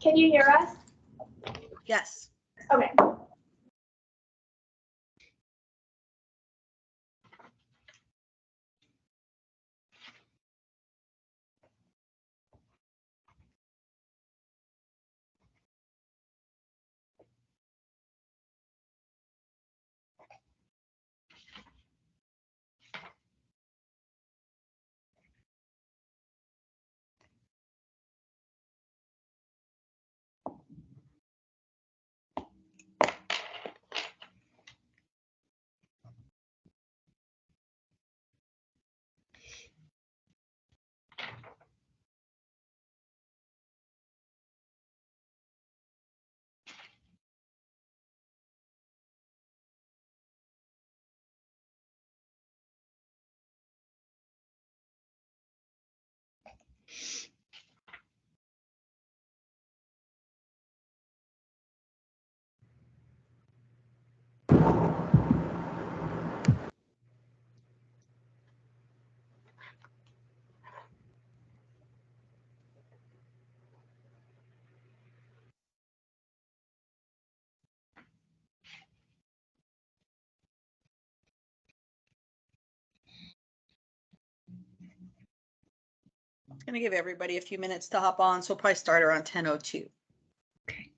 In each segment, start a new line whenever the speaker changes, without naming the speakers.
Can you hear us?
Yes.
Okay.
I'm going to give everybody a few minutes to hop on, so we'll probably start around 10:02.
Okay.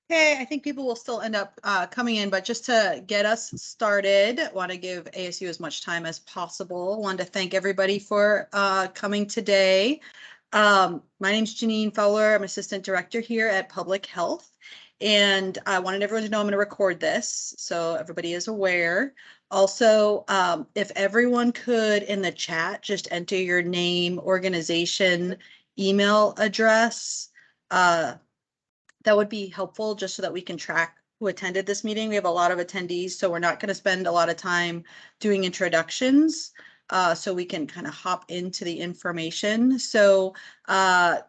Okay, I think people will still end up coming in, but just to get us started, want to give ASU as much time as possible. Want to thank everybody for coming today. My name's Janine Fowler. I'm Assistant Director here at Public Health. And I wanted everyone to know I'm going to record this, so everybody is aware. Also, if everyone could in the chat just enter your name, organization, email address, that would be helpful just so that we can track who attended this meeting. We have a lot of attendees, so we're not going to spend a lot of time doing introductions. So we can kind of hop into the information. So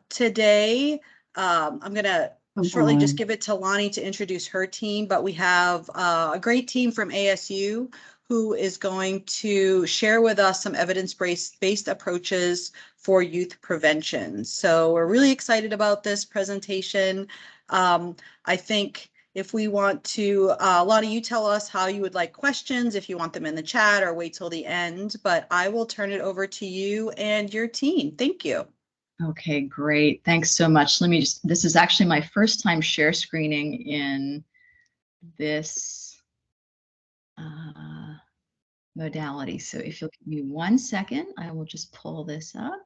today, I'm going to shortly just give it to Lonnie to introduce her team, but we have a great team from ASU who is going to share with us some evidence-based approaches for youth prevention. So we're really excited about this presentation. I think if we want to, Lonnie, you tell us how you would like questions, if you want them in the chat or wait till the end, but I will turn it over to you and your team. Thank you.
Okay, great. Thanks so much. Let me just, this is actually my first time share screening in this modality. So if you'll give me 1 second, I will just pull this up.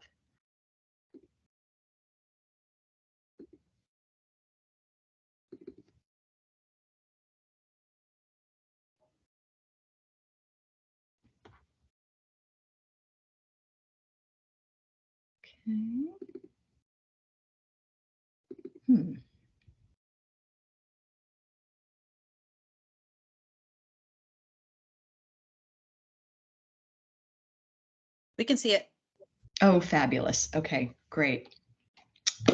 Okay.
We can see it.
Oh, fabulous. Okay, great.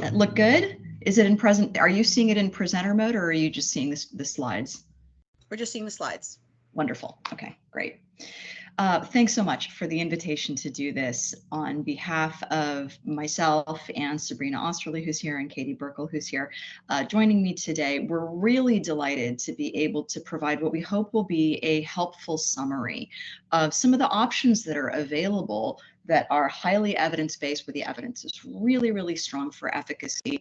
That look good? Is it in present? Are you seeing it in presenter mode, or are you just seeing the slides?
We're just seeing the slides.
Wonderful. Okay, great. Thanks so much for the invitation to do this on behalf of myself and Sabrina Osterly, who's here, and Katie Burkle, who's here, joining me today. We're really delighted to be able to provide what we hope will be a helpful summary of some of the options that are available that are highly evidence-based, where the evidence is really, really strong for efficacy,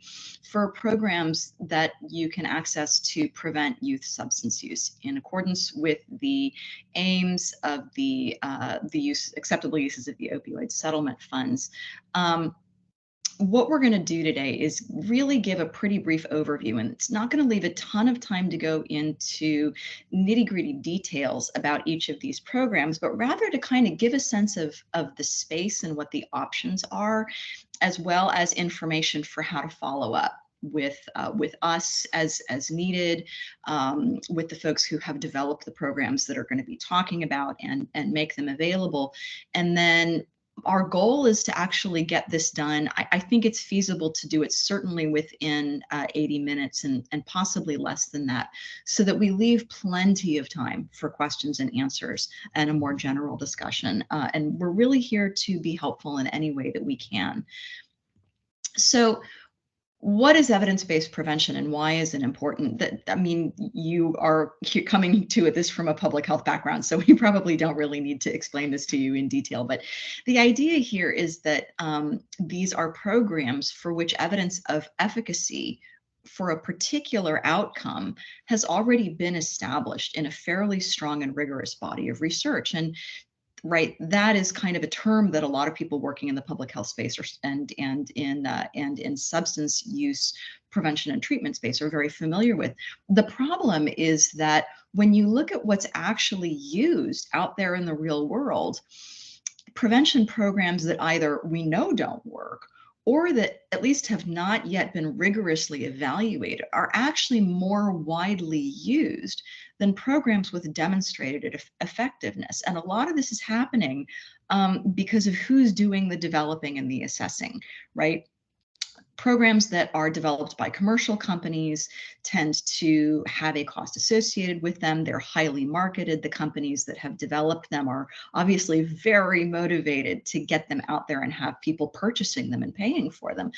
for programs that you can access to prevent youth substance use in accordance with the aims of the acceptable uses of the opioid settlement funds. What we're going to do today is really give a pretty brief overview, and it's not going to leave a ton of time to go into nitty-gritty details about each of these programs, but rather to kind of give a sense of the space and what the options are, as well as information for how to follow up with us as needed, with the folks who have developed the programs that are going to be talking about and make them available. And then our goal is to actually get this done. I think it's feasible to do it certainly within 80 minutes and possibly less than that, so that we leave plenty of time for questions and answers and a more general discussion. And we're really here to be helpful in any way that we can. So what is evidence-based prevention, and why is it important? That, I mean, you're coming to this from a public health background, so we probably don't really need to explain this to you in detail. But the idea here is that these are programs for which evidence of efficacy for a particular outcome has already been established in a fairly strong and rigorous body of research. And right, that is kind of a term that a lot of people working in the public health space and in substance use prevention and treatment space are very familiar with. The problem is that when you look at what's actually used out there in the real world, prevention programs that either we know don't work or that at least have not yet been rigorously evaluated are actually more widely used than programs with demonstrated effectiveness. And a lot of this is happening because of who's doing the developing and the assessing, right? Programs that are developed by commercial companies tend to have a cost associated with them. They're highly marketed. The companies that have developed them are obviously very motivated to get them out there and have people purchasing them and paying for them.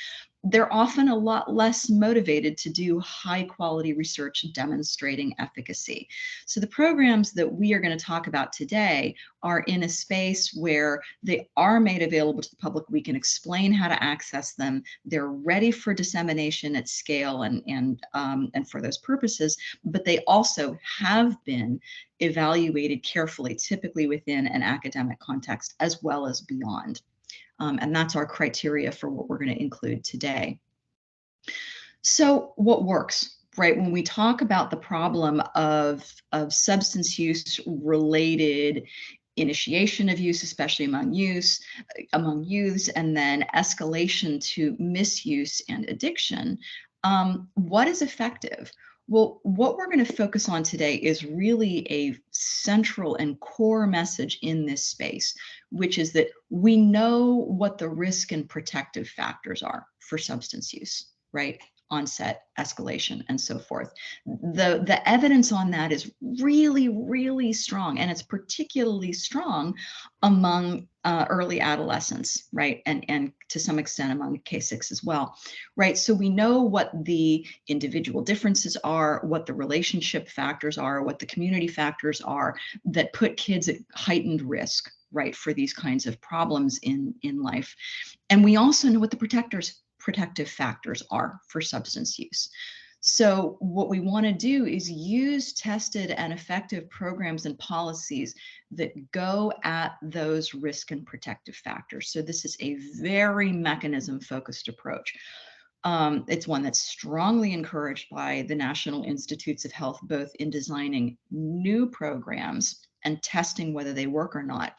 They're often a lot less motivated to do high quality research demonstrating efficacy. So the programs that we are going to talk about today are in a space where they are made available to the public. We can explain how to access them. They're ready for dissemination at scale and for those purposes, but they also have been evaluated carefully, typically within an academic context as well as beyond. And that's our criteria for what we're going to include today. So what works, right? When we talk about the problem of substance use related initiation of use, especially among youths, and then escalation to misuse and addiction, what is effective? Well, what we're going to focus on today is really a central and core message in this space, which is that we know what the risk and protective factors are for substance use, right? onset, escalation, and so forth. The evidence on that is really, really strong, and it's particularly strong among early adolescents, right? And to some extent among K6 as well, right? So we know what the individual differences are, what the relationship factors are, what the community factors are that put kids at heightened risk, right, for these kinds of problems in life. And we also know what the protective factors are for substance use. So what we want to do is use tested and effective programs and policies that go at those risk and protective factors. So this is a very mechanism focused approach. It's one that's strongly encouraged by the National Institutes of Health, both in designing new programs and testing whether they work or not,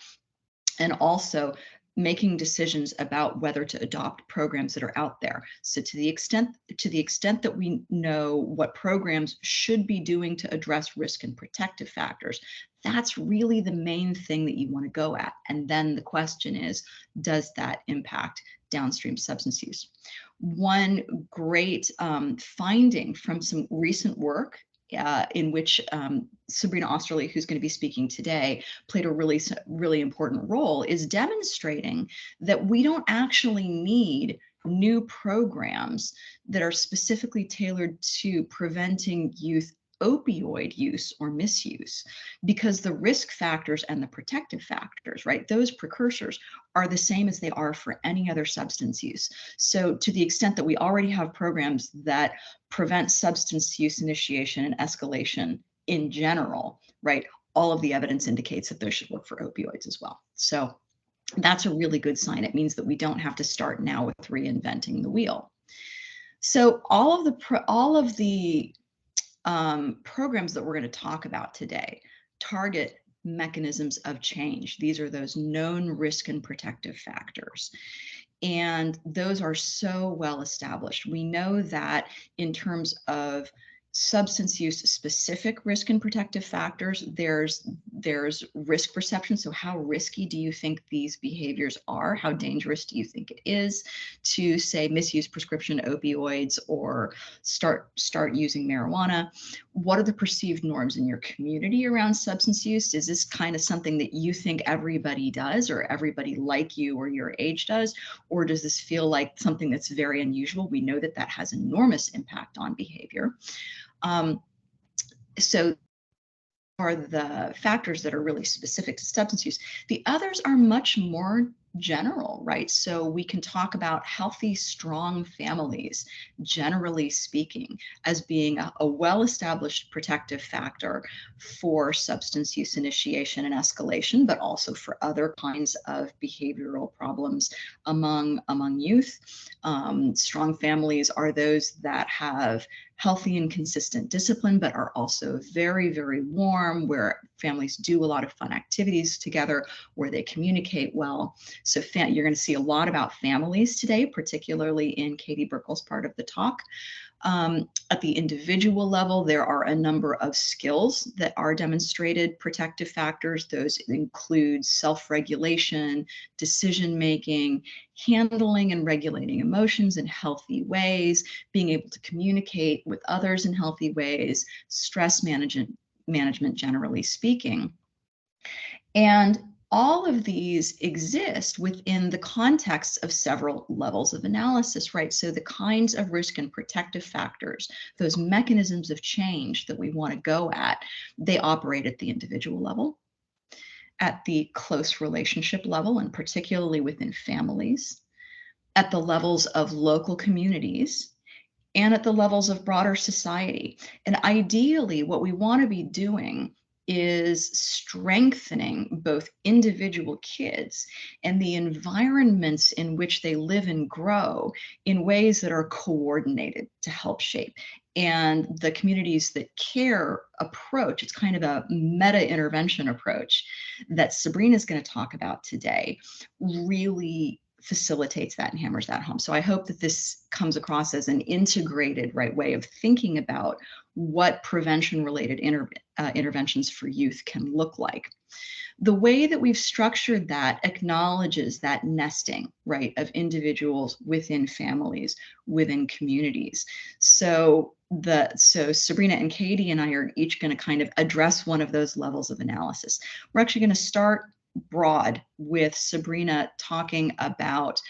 and also making decisions about whether to adopt programs that are out there. So to the extent that we know what programs should be doing to address risk and protective factors, that's really the main thing that you want to go at. And then the question is, does that impact downstream substance use? One great finding from some recent work in which Sabrina Osterly, who's going to be speaking today, played a really important role, is demonstrating that we don't actually need new programs that are specifically tailored to preventing youth opioid use or misuse, because the risk factors and the protective factors, right, those precursors are the same as they are for any other substance use. So to the extent that we already have programs that prevent substance use initiation and escalation in general, right, all of the evidence indicates that those should work for opioids as well. So that's a really good sign. It means that we don't have to start now with reinventing the wheel. So all of the programs that we're going to talk about today target mechanisms of change. These are those known risk and protective factors. And those are so well established. We know that in terms of substance use specific risk and protective factors, there's risk perception. So how risky do you think these behaviors are? How dangerous do you think it is to, say, misuse prescription opioids or start using marijuana? What are the perceived norms in your community around substance use? Is this kind of something that you think everybody does, or everybody like you or your age does? Or does this feel like something that's very unusual? We know that that has enormous impact on behavior. So are the factors that are really specific to substance use. The others are much more general, right? So we can talk about healthy, strong families, generally speaking, as being a well-established protective factor for substance use initiation and escalation, but also for other kinds of behavioral problems among youth. Strong families are those that have healthy and consistent discipline, but are also very, very warm, where families do a lot of fun activities together, where they communicate well. So you're going to see a lot about families today, particularly in Katie Burkle's part of the talk. At the individual level, there are a number of skills that are demonstrated protective factors. Those include self-regulation, decision-making, handling and regulating emotions in healthy ways, being able to communicate with others in healthy ways, stress management generally speaking. And all of these exist within the context of several levels of analysis, right? So the kinds of risk and protective factors, those mechanisms of change that we want to go at, they operate at the individual level, at the close relationship level, and particularly within families, at the levels of local communities, and at the levels of broader society. And ideally, what we want to be doing is strengthening both individual kids and the environments in which they live and grow in ways that are coordinated to help shape. And the communities that care approach, it's kind of a meta intervention approach that Sabrina is going to talk about today, really facilitates that and hammers that home. So I hope that this comes across as an integrated, right, way of thinking about what prevention-related interventions for youth can look like. The way that we've structured that acknowledges that nesting, right, of individuals within families, within communities. So Sabrina and Katie and I are each going to kind of address one of those levels of analysis. We're actually going to start broad with Sabrina talking about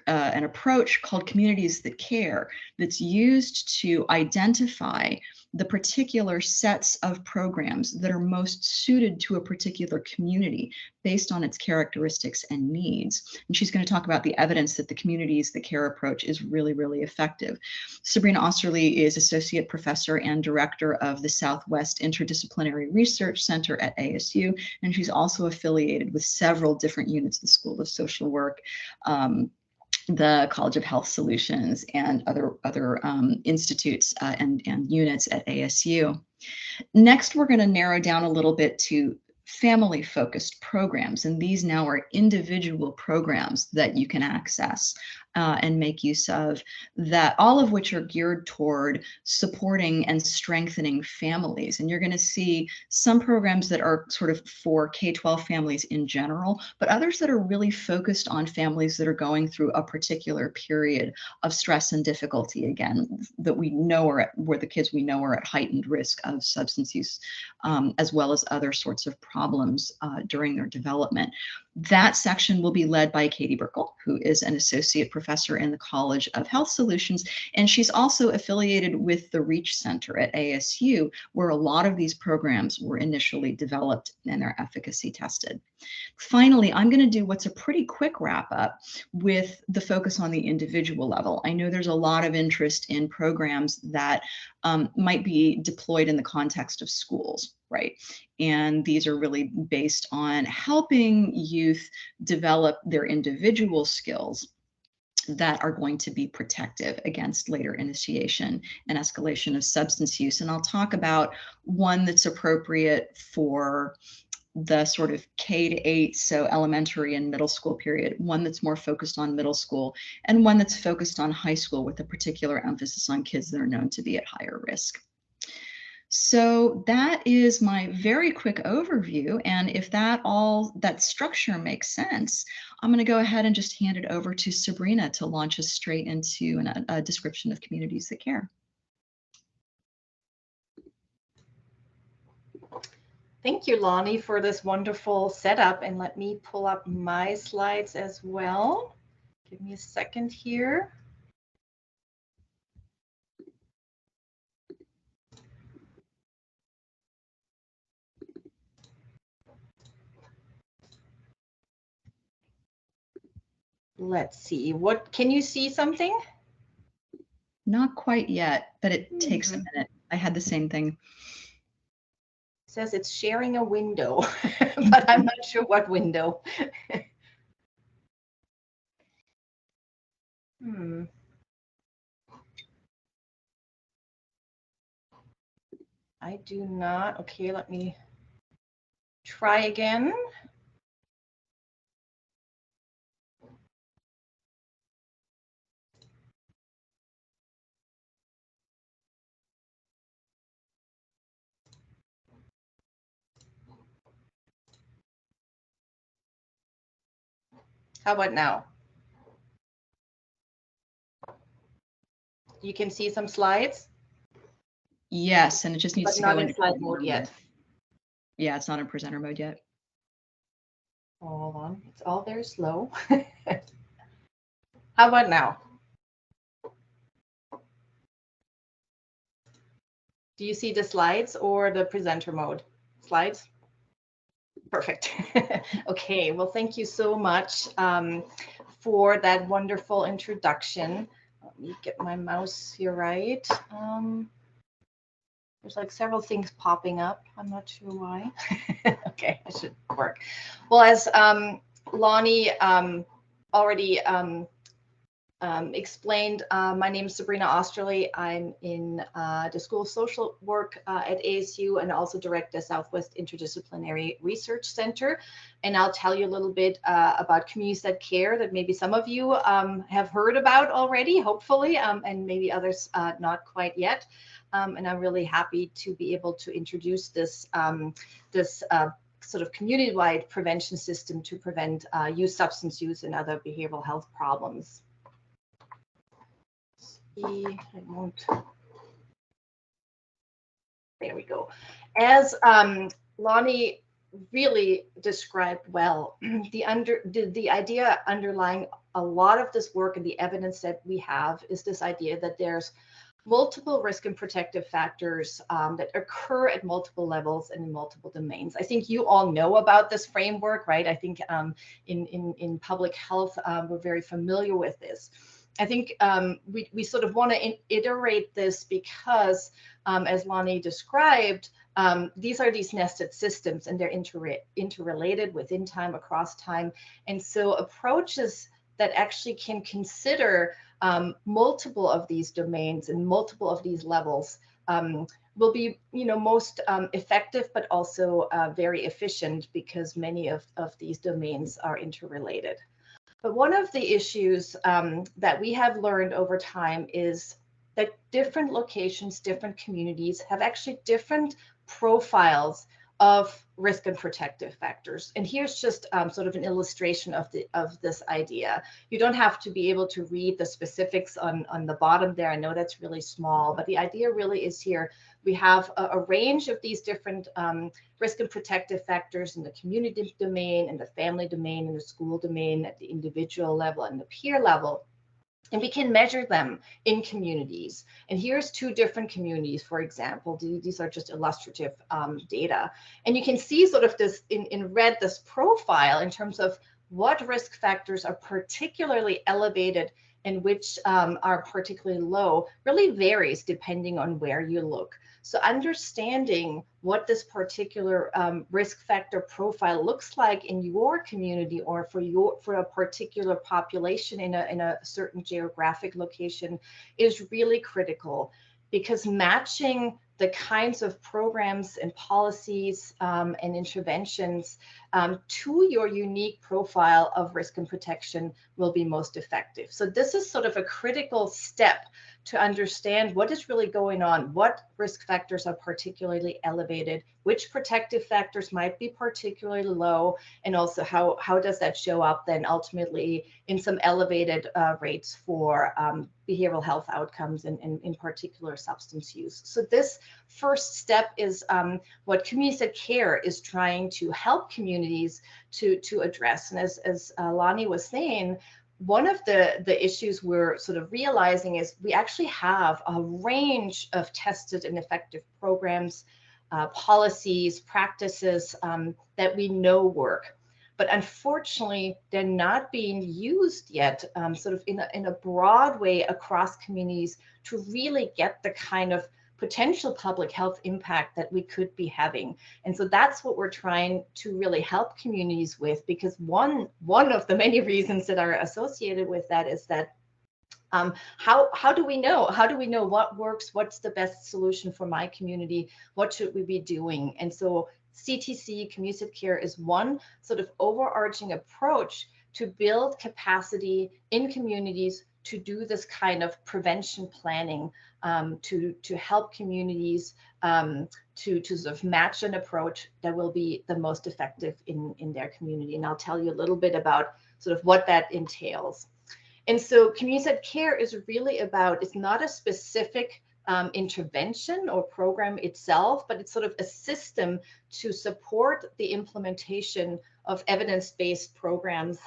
an approach called Communities That Care that's used to identify the particular sets of programs that are most suited to a particular community based on its characteristics and needs. And she's going to talk about the evidence that the Communities That Care approach is really, really effective. Sabrina Osterly is Associate Professor and Director of the Southwest Interdisciplinary Research Center at ASU, and she's also affiliated with several different units of the School of Social Work, the College of Health Solutions, and other institutes and units at ASU. Next, we're going to narrow down a little bit to family-focused programs, and these now are individual programs that you can access and make use of, that all of which are geared toward supporting and strengthening families. And you're going to see some programs that are sort of for K-12 families in general, but others that are really focused on families that are going through a particular period of stress and difficulty, again, that we know are at, where the kids we know are at heightened risk of substance use, as well as other sorts of problems during their development. That section will be led by Katie Burkle, who is an associate professor in the College of Health Solutions, and she's also affiliated with the Reach Center at ASU, where a lot of these programs were initially developed and their efficacy tested. Finally, I'm going to do what's a pretty quick wrap up with the focus on the individual level. I know there's a lot of interest in programs that might be deployed in the context of schools, right? And these are really based on helping youth develop their individual skills that are going to be protective against later initiation and escalation of substance use. And I'll talk about one that's appropriate for the sort of K-8, so elementary and middle school period, one that's more focused on middle school, and one that's focused on high school with a particular emphasis on kids that are known to be at higher risk. So that is my very quick overview. And if that structure makes sense, I'm going to go ahead and just hand it over to Sabrina to launch us straight into a description of Communities That Care.
Thank you, Lonnie, for this wonderful setup. And let me pull up my slides as well. Give me a second here. Let's see. What, can you see something?
Not quite yet, but it takes a minute. I had the same thing.
It says it's sharing a window, but I'm not sure what window. I do not. Okay, let me try again. How about now? You can see some slides?
Yes, and it just needs to go
in slide mode yet.
Yeah, it's not in presenter mode yet.
Hold on, it's all very slow. How about now? Do you see the slides or the presenter mode? Slides? Perfect. Okay, well, thank you so much for that wonderful introduction. Let me get my mouse here right. There's like several things popping up. I'm not sure why. Okay, it should work. Well, as Lonnie already explained, my name is Sabrina Osterly. I'm in the School of Social Work at ASU and also direct the Southwest Interdisciplinary Research Center. And I'll tell you a little bit about communities that care that maybe some of you have heard about already, hopefully, and maybe others not quite yet. And I'm really happy to be able to introduce this sort of community-wide prevention system to prevent youth substance use and other behavioral health problems. There we go. As Lonnie really described well, the idea underlying a lot of this work and the evidence that we have is this idea that there's multiple risk and protective factors that occur at multiple levels and in multiple domains. I think you all know about this framework, right? I think in public health, we're very familiar with this. I think we sort of want to iterate this because, as Lonnie described, these are these nested systems and they're interrelated within time, across time. And so approaches that actually can consider multiple of these domains and multiple of these levels will be, most effective, but also very efficient because many of these domains are interrelated. But one of the issues that we have learned over time is that different locations, different communities have actually different profiles of risk and protective factors. And here's just sort of an illustration of this idea. You don't have to be able to read the specifics on the bottom there. I know that's really small, but the idea really is here. We have a range of these different risk and protective factors in the community domain, in the family domain, in the school domain, at the individual level, and the peer level. And we can measure them in communities. And here's two different communities, for example. These are just illustrative data. And you can see sort of this in red, this profile in terms of what risk factors are particularly elevated and which are particularly low really varies depending on where you look. So understanding what this particular risk factor profile looks like in your community or for a particular population in a certain geographic location is really critical, because matching the kinds of programs and policies and interventions to your unique profile of risk and protection will be most effective. So this is sort of a critical step to understand what is really going on, what risk factors are particularly elevated, which protective factors might be particularly low, and also how does that show up then ultimately in some elevated rates for behavioral health outcomes and in particular substance use. So this first step is what Communities at Care is trying to help communities to address. And as Lonnie was saying, one of the issues we're sort of realizing is we actually have a range of tested and effective programs, policies, practices that we know work. But unfortunately, they're not being used yet sort of in a broad way across communities to really get the kind of potential public health impact that we could be having. And so that's what we're trying to really help communities with, because one of the many reasons that are associated with that is that how do we know? How do we know what works? What's the best solution for my community? What should we be doing? And so CTC, Communities at Care, is one sort of overarching approach to build capacity in communities to do this kind of prevention planning, to help communities to sort of match an approach that will be the most effective in their community. And I'll tell you a little bit about sort of what that entails. And so Communities at Care is really about, it's not a specific intervention or program itself, but it's sort of a system to support the implementation of evidence-based programs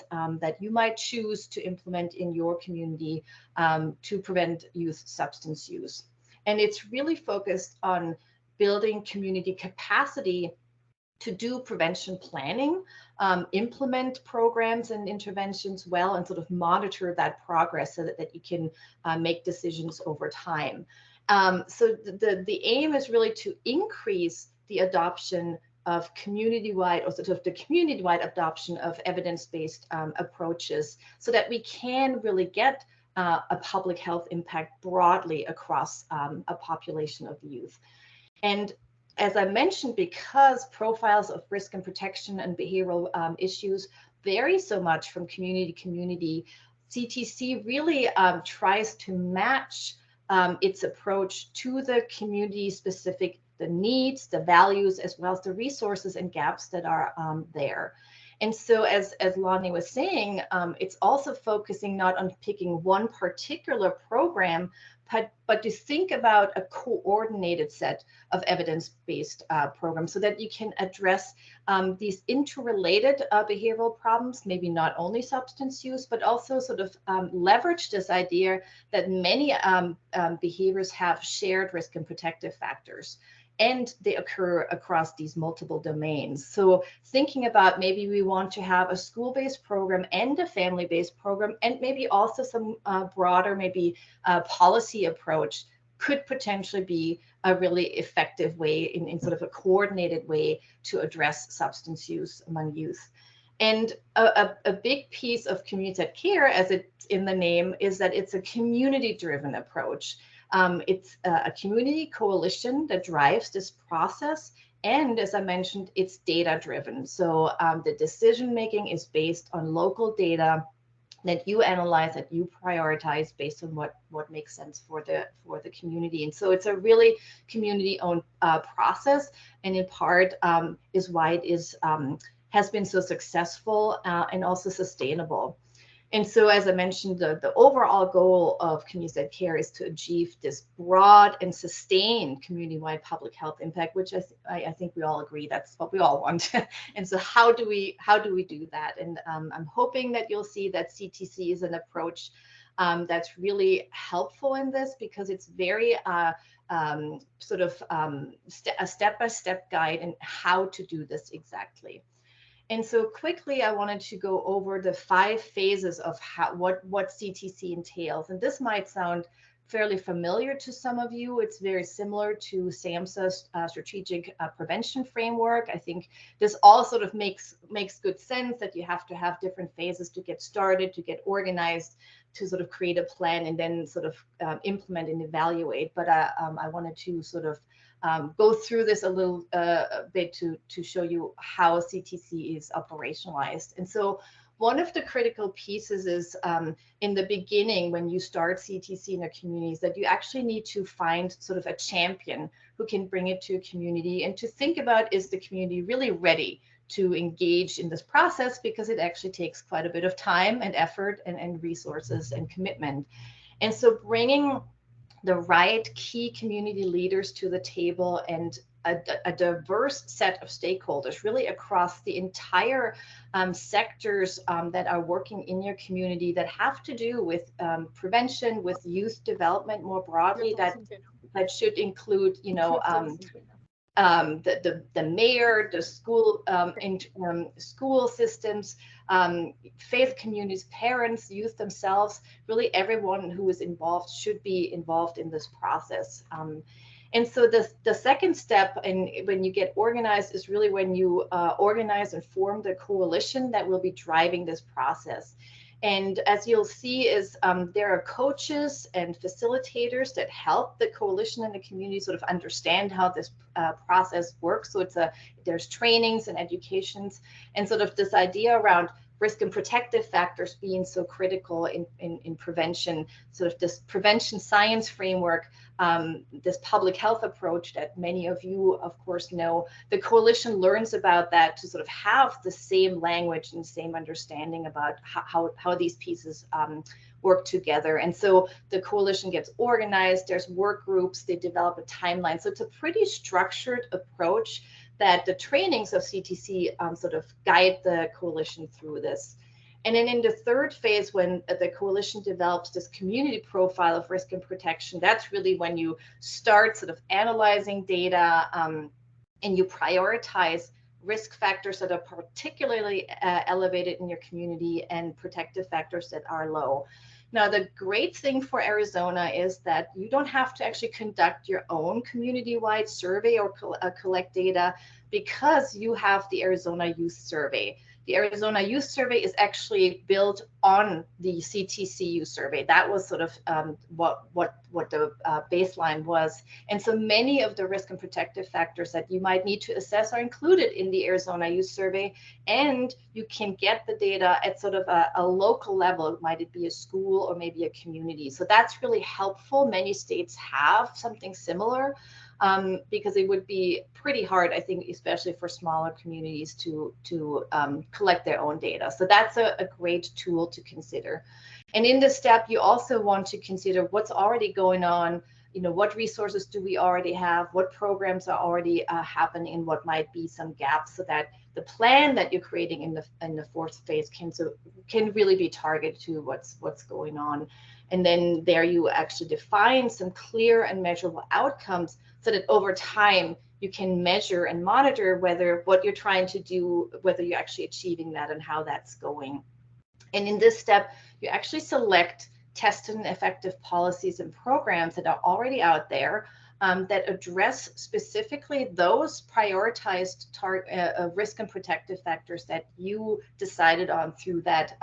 that you might choose to implement in your community to prevent youth substance use. And it's really focused on building community capacity to do prevention planning, implement programs and interventions well, and sort of monitor that progress so that you can make decisions over time. So the aim is really to increase the adoption of community-wide, or sort of the community-wide adoption of evidence-based approaches, so that we can really get a public health impact broadly across a population of youth. And as I mentioned, because profiles of risk and protection and behavioral issues vary so much from community to community, CTC really tries to match its approach to the community-specific, the needs, the values, as well as the resources and gaps that are there. And so as Lonnie was saying, it's also focusing not on picking one particular program, but to think about a coordinated set of evidence-based programs so that you can address these interrelated behavioral problems, maybe not only substance use, but also sort of leverage this idea that many behaviors have shared risk and protective factors, and they occur across these multiple domains. So thinking about maybe we want to have a school-based program and a family-based program, and maybe also some broader maybe policy approach could potentially be a really effective way in sort of a coordinated way to address substance use among youth. And a big piece of community-centered care, as it's in the name, is that it's a community-driven approach. It's a community coalition that drives this process. And as I mentioned, it's data-driven. So the decision-making is based on local data that you analyze, that you prioritize based on what makes sense for the community. And so it's a really community-owned process, and in part is why it is has been so successful and also sustainable. And so, as I mentioned, the overall goal of community-centered care is to achieve this broad and sustained community-wide public health impact, which I think we all agree that's what we all want. And so, how do we do that? And I'm hoping that you'll see that CTC is an approach that's really helpful in this, because it's very sort of a step-by-step guide in how to do this exactly. And so quickly, I wanted to go over the 5 phases of what CTC entails. And this might sound fairly familiar to some of you. It's very similar to SAMHSA's strategic prevention framework. I think this all sort of makes good sense, that you have to have different phases to get started, to get organized, to sort of create a plan, and then sort of implement and evaluate. But I wanted to sort of go through this a little bit to show you how CTC is operationalized. And so one of the critical pieces is in the beginning, when you start CTC in a community, is that you actually need to find sort of a champion who can bring it to a community, and to think about, is the community really ready to engage in this process, because it actually takes quite a bit of time and effort and resources and commitment. And so bringing the right key community leaders to the table, and a diverse set of stakeholders really across the entire sectors that are working in your community, that have to do with prevention, with youth development more broadly, that should include, you know, the mayor, the school school systems, faith communities, parents, youth themselves, really everyone who is involved should be involved in this process. And so the second step, and when you get organized, is really when you organize and form the coalition that will be driving this process. And as you'll see, is there are coaches and facilitators that help the coalition and the community sort of understand how this process works. So there's trainings and educations, and sort of this idea around risk and protective factors being so critical in prevention, sort of this prevention science framework, this public health approach that many of you, of course, know. The coalition learns about that to sort of have the same language and same understanding about how these pieces work together. And so the coalition gets organized, there's work groups, they develop a timeline. So it's a pretty structured approach that the trainings of CTC sort of guide the coalition through this. And then in the third phase, when the coalition develops this community profile of risk and protection, that's really when you start sort of analyzing data and you prioritize risk factors that are particularly elevated in your community and protective factors that are low. Now, the great thing for Arizona is that you don't have to actually conduct your own community-wide survey or collect data, because you have the Arizona Youth Survey. the Arizona Youth Survey is actually built on the CTC Youth Survey. That was sort of what the baseline was. And so many of the risk and protective factors that you might need to assess are included in the Arizona Youth Survey. And you can get the data at sort of a local level. Might it be a school or maybe a community? So that's really helpful. Many states have something similar. Because it would be pretty hard, I think, especially for smaller communities to collect their own data. So that's a great tool to consider. And in this step, you also want to consider what's already going on. What resources do we already have? What programs are already happening? What might be some gaps, so that the plan that you're creating in the fourth phase can really be targeted to what's going on. And then there you actually define some clear and measurable outcomes, so that over time you can measure and monitor whether what you're trying to do, whether you're actually achieving that and how that's going. And in this step, you actually select tested and effective policies and programs that are already out there that address specifically those prioritized risk and protective factors that you decided on through that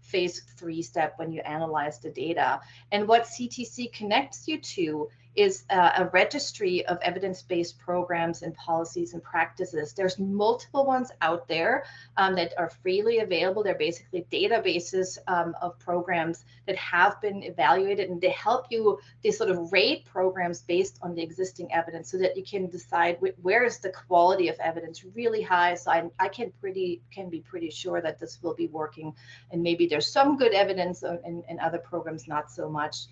phase 3 step when you analyze the data. And what CTC connects you to is a registry of evidence-based programs and policies and practices. There's multiple ones out there that are freely available. They're basically databases of programs that have been evaluated, and they help you, they sort of rate programs based on the existing evidence, so that you can decide where is the quality of evidence really high. So I can be pretty sure that this will be working, and maybe there's some good evidence and other programs not so much.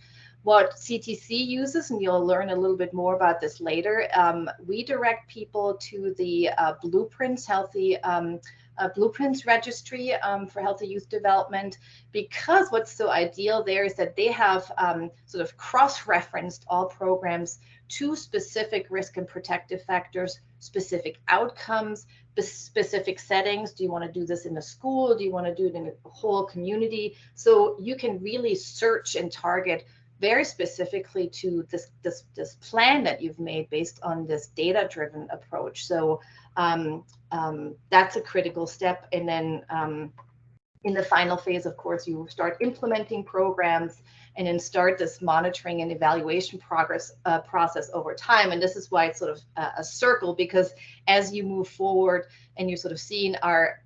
What CTC uses, and you'll learn a little bit more about this later, we direct people to the Blueprints Blueprints registry for healthy youth development, because what's so ideal there is that they have sort of cross-referenced all programs to specific risk and protective factors, specific outcomes, specific settings. Do you want to do this in a school? Do you want to do it in a whole community? So you can really search and target very specifically to this plan that you've made based on this data-driven approach. So that's a critical step. And then in the final phase, of course, you start implementing programs and then start this monitoring and evaluation process over time. And this is why it's sort of a circle, because as you move forward and you're sort of seeing our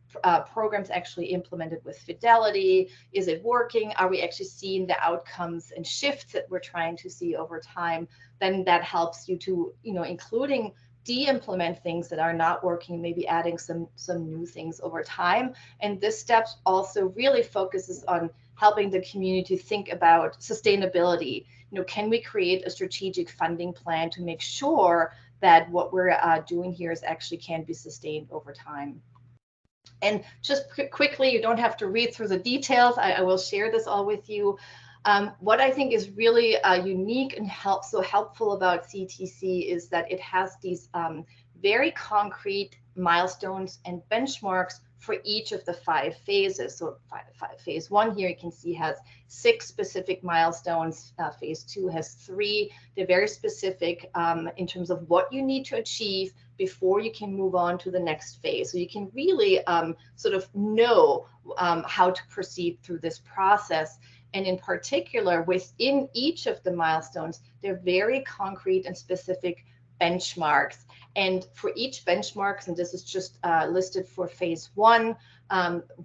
programs actually implemented with fidelity, is it working? Are we actually seeing the outcomes and shifts that we're trying to see over time? Then that helps you to, including de-implement things that are not working, maybe adding some new things over time. And this step also really focuses on helping the community think about sustainability. Can we create a strategic funding plan to make sure that what we're doing here is actually can be sustained over time? And just quickly, you don't have to read through the details. I will share this all with you. What I think is really unique and helpful about CTC is that it has these very concrete milestones and benchmarks for each of the 5 phases. So phase 1 here, you can see has 6 specific milestones. Phase 2 has 3. They're very specific in terms of what you need to achieve before you can move on to the next phase. So you can really sort of know how to proceed through this process. And in particular, within each of the milestones, they're very concrete and specific benchmarks. And for each benchmarks, and this is just listed for phase 1,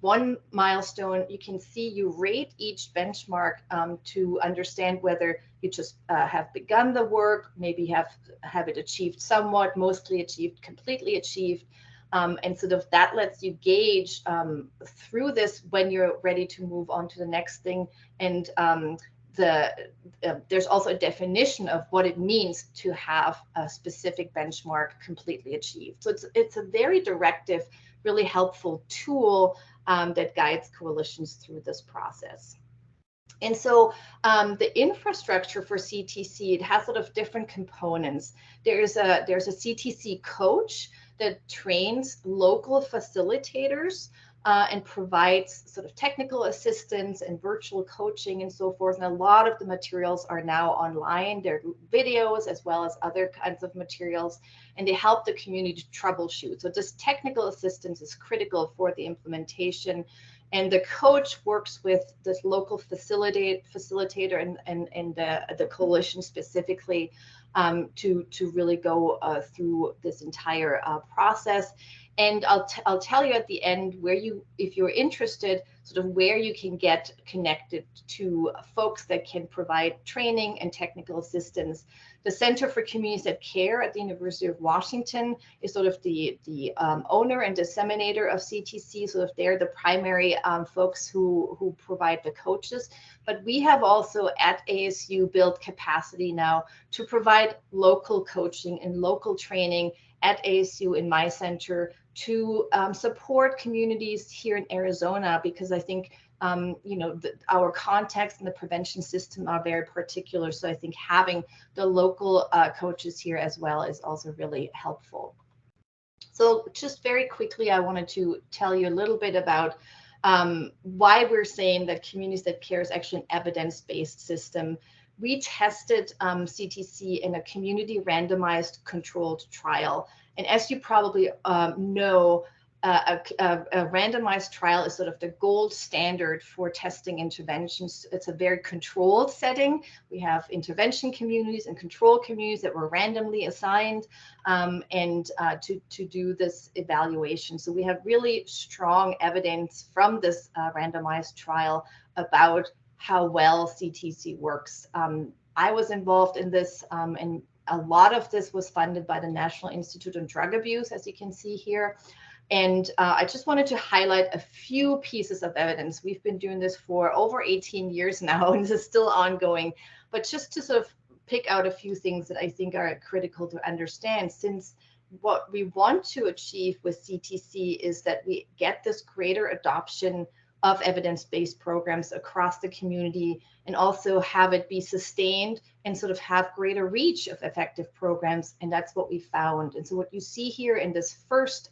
one milestone, you can see you rate each benchmark to understand whether you just have begun the work, maybe have it achieved somewhat, mostly achieved, completely achieved. And sort of that lets you gauge through this when you're ready to move on to the next thing. And there's also a definition of what it means to have a specific benchmark completely achieved. So it's a very directive, really helpful tool that guides coalitions through this process. And so the infrastructure for CTC, it has sort of different components. There's a CTC coach that trains local facilitators and provides sort of technical assistance and virtual coaching and so forth. And a lot of the materials are now online. They're videos as well as other kinds of materials, and they help the community to troubleshoot. So this technical assistance is critical for the implementation. And the coach works with this local facilitator and the coalition specifically to really go through this entire process. And I'll tell you at the end where if you're interested, sort of where you can get connected to folks that can provide training and technical assistance. The Center for Communities that Care at the University of Washington is sort of the owner and disseminator of CTC. So if they're the primary folks who provide the coaches, but we have also at ASU built capacity now to provide local coaching and local training at ASU in my center to support communities here in Arizona, because I think our context and the prevention system are very particular. So I think having the local coaches here as well is also really helpful. So just very quickly, I wanted to tell you a little bit about why we're saying that Communities That Care is actually an evidence-based system. We tested CTC in a community randomized controlled trial. And as you probably know, a randomized trial is sort of the gold standard for testing interventions. It's a very controlled setting. We have intervention communities and control communities that were randomly assigned to do this evaluation. So we have really strong evidence from this randomized trial about how well CTC works. I was involved in this, and a lot of this was funded by the National Institute on Drug Abuse, as you can see here. And I just wanted to highlight a few pieces of evidence. We've been doing this for over 18 years now, and this is still ongoing. But just to sort of pick out a few things that I think are critical to understand, since what we want to achieve with CTC is that we get this greater adoption of evidence-based programs across the community, and also have it be sustained and sort of have greater reach of effective programs. And that's what we found. And so what you see here in this first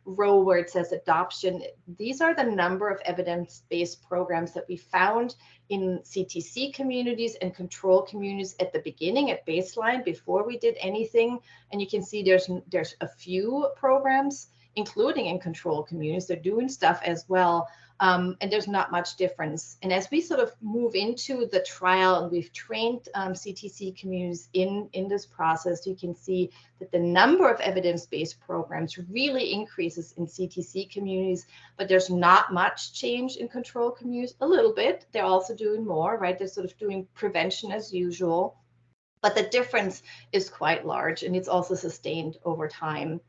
row where it says adoption, these are the number of evidence-based programs that we found in CTC communities and control communities at the beginning, at baseline, before we did anything. And you can see there's a few programs, including in control communities. They're doing stuff as well. And there's not much difference. And as we sort of move into the trial, and we've trained CTC communities in this process, you can see that the number of evidence-based programs really increases in CTC communities, but there's not much change in control communities. A little bit. They're also doing more, right? They're sort of doing prevention as usual, but the difference is quite large, and it's also sustained over time.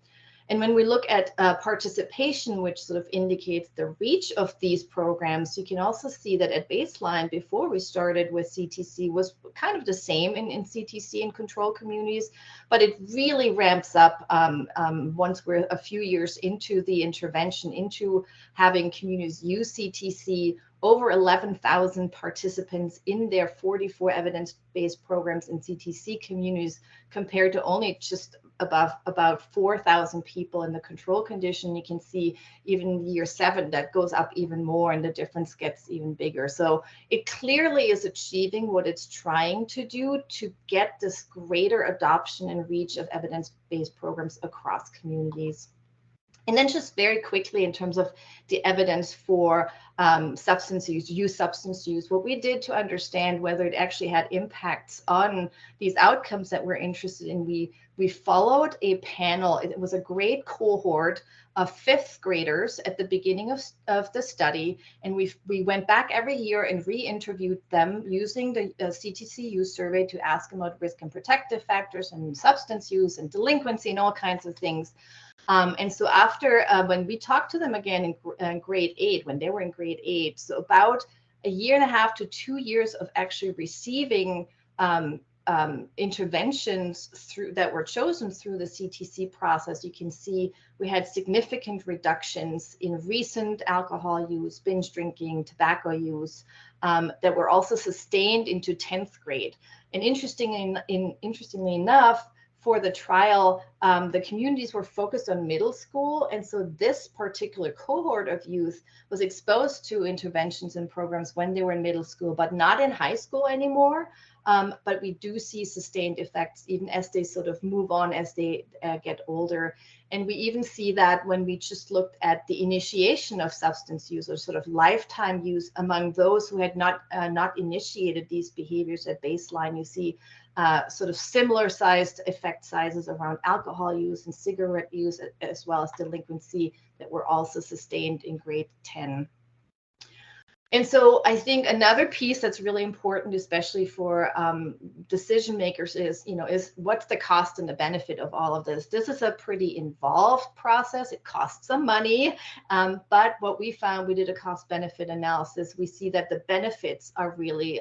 And when we look at participation, which sort of indicates the reach of these programs, you can also see that at baseline, before we started with CTC, was kind of the same in CTC and control communities, but it really ramps up once we're a few years into the intervention, into having communities use CTC. Over 11,000 participants in their 44 evidence-based programs in CTC communities, compared to only just about 4,000 people in the control condition. You can see even year 7 that goes up even more, and the difference gets even bigger. So it clearly is achieving what it's trying to do to get this greater adoption and reach of evidence-based programs across communities. And then just very quickly, in terms of the evidence for substance use, what we did to understand whether it actually had impacts on these outcomes that we're interested in, we followed a panel. It was a grade cohort of 5th graders at the beginning of the study, and we went back every year and re-interviewed them using the CTC use survey to ask them about risk and protective factors and substance use and delinquency and all kinds of things. And so after, when we talked to them again in grade 8, when they were in grade 8, so about a year and a half to 2 years of actually receiving interventions that were chosen through the CTC process, you can see we had significant reductions in recent alcohol use, binge drinking, tobacco use, that were also sustained into 10th grade. And interestingly enough, for the trial, the communities were focused on middle school. And so this particular cohort of youth was exposed to interventions and programs when they were in middle school, but not in high school anymore. But we do see sustained effects even as they sort of move on, as they get older. And we even see that when we just looked at the initiation of substance use, or sort of lifetime use, among those who had not initiated these behaviors at baseline, you see sort of similar sized effect sizes around alcohol use and cigarette use, as well as delinquency, that were also sustained in grade 10. And so I think another piece that's really important, especially for decision makers, is what's the cost and the benefit of all of this? This is a pretty involved process. It costs some money, but what we found, we did a cost benefit analysis. We see that the benefits are really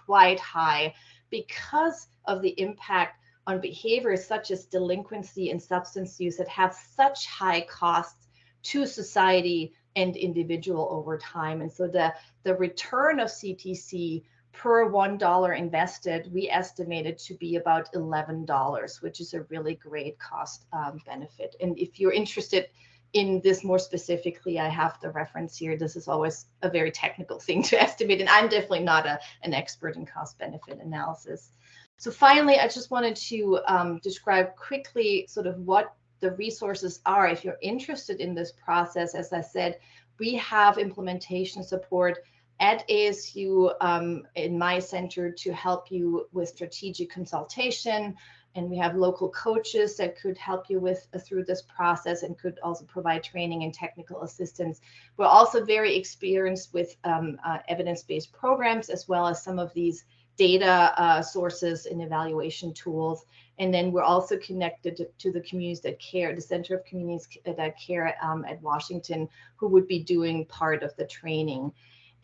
quite high because of the impact on behaviors such as delinquency and substance use that have such high costs to society and individual over time. And so the return of CTC per $1 invested, we estimated to be about $11, which is a really great cost benefit. And if you're interested in this more specifically, I have the reference here. This is always a very technical thing to estimate, and I'm definitely not an expert in cost benefit analysis. So finally, I just wanted to describe quickly sort of what the resources are if you're interested in this process. As I said, we have implementation support at ASU in my center to help you with strategic consultation, and we have local coaches that could help you through this process and could also provide training and technical assistance. We're also very experienced with evidence-based programs, as well as some of these data sources and evaluation tools. And then we're also connected to the Communities That Care, the Center of Communities That Care at Washington, who would be doing part of the training.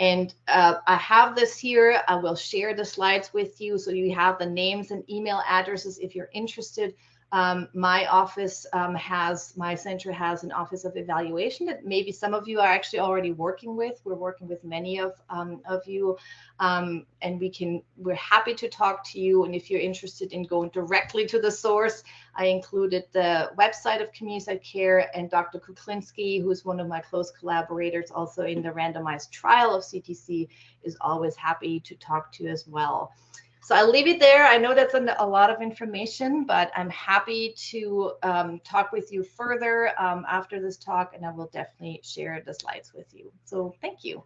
And I have this here. I will share the slides with you, so you have the names and email addresses if you're interested. My office my center has an office of evaluation that maybe some of you are actually already working with. We're working with many of you, and we're happy to talk to you. And if you're interested in going directly to the source, I included the website of Communities That Care, and Dr. Kuklinski, who's one of my close collaborators also in the randomized trial of CTC, is always happy to talk to you as well. So I'll leave it there. I know that's a lot of information, but I'm happy to talk with you further after this talk, and I will definitely share the slides with you. So thank you.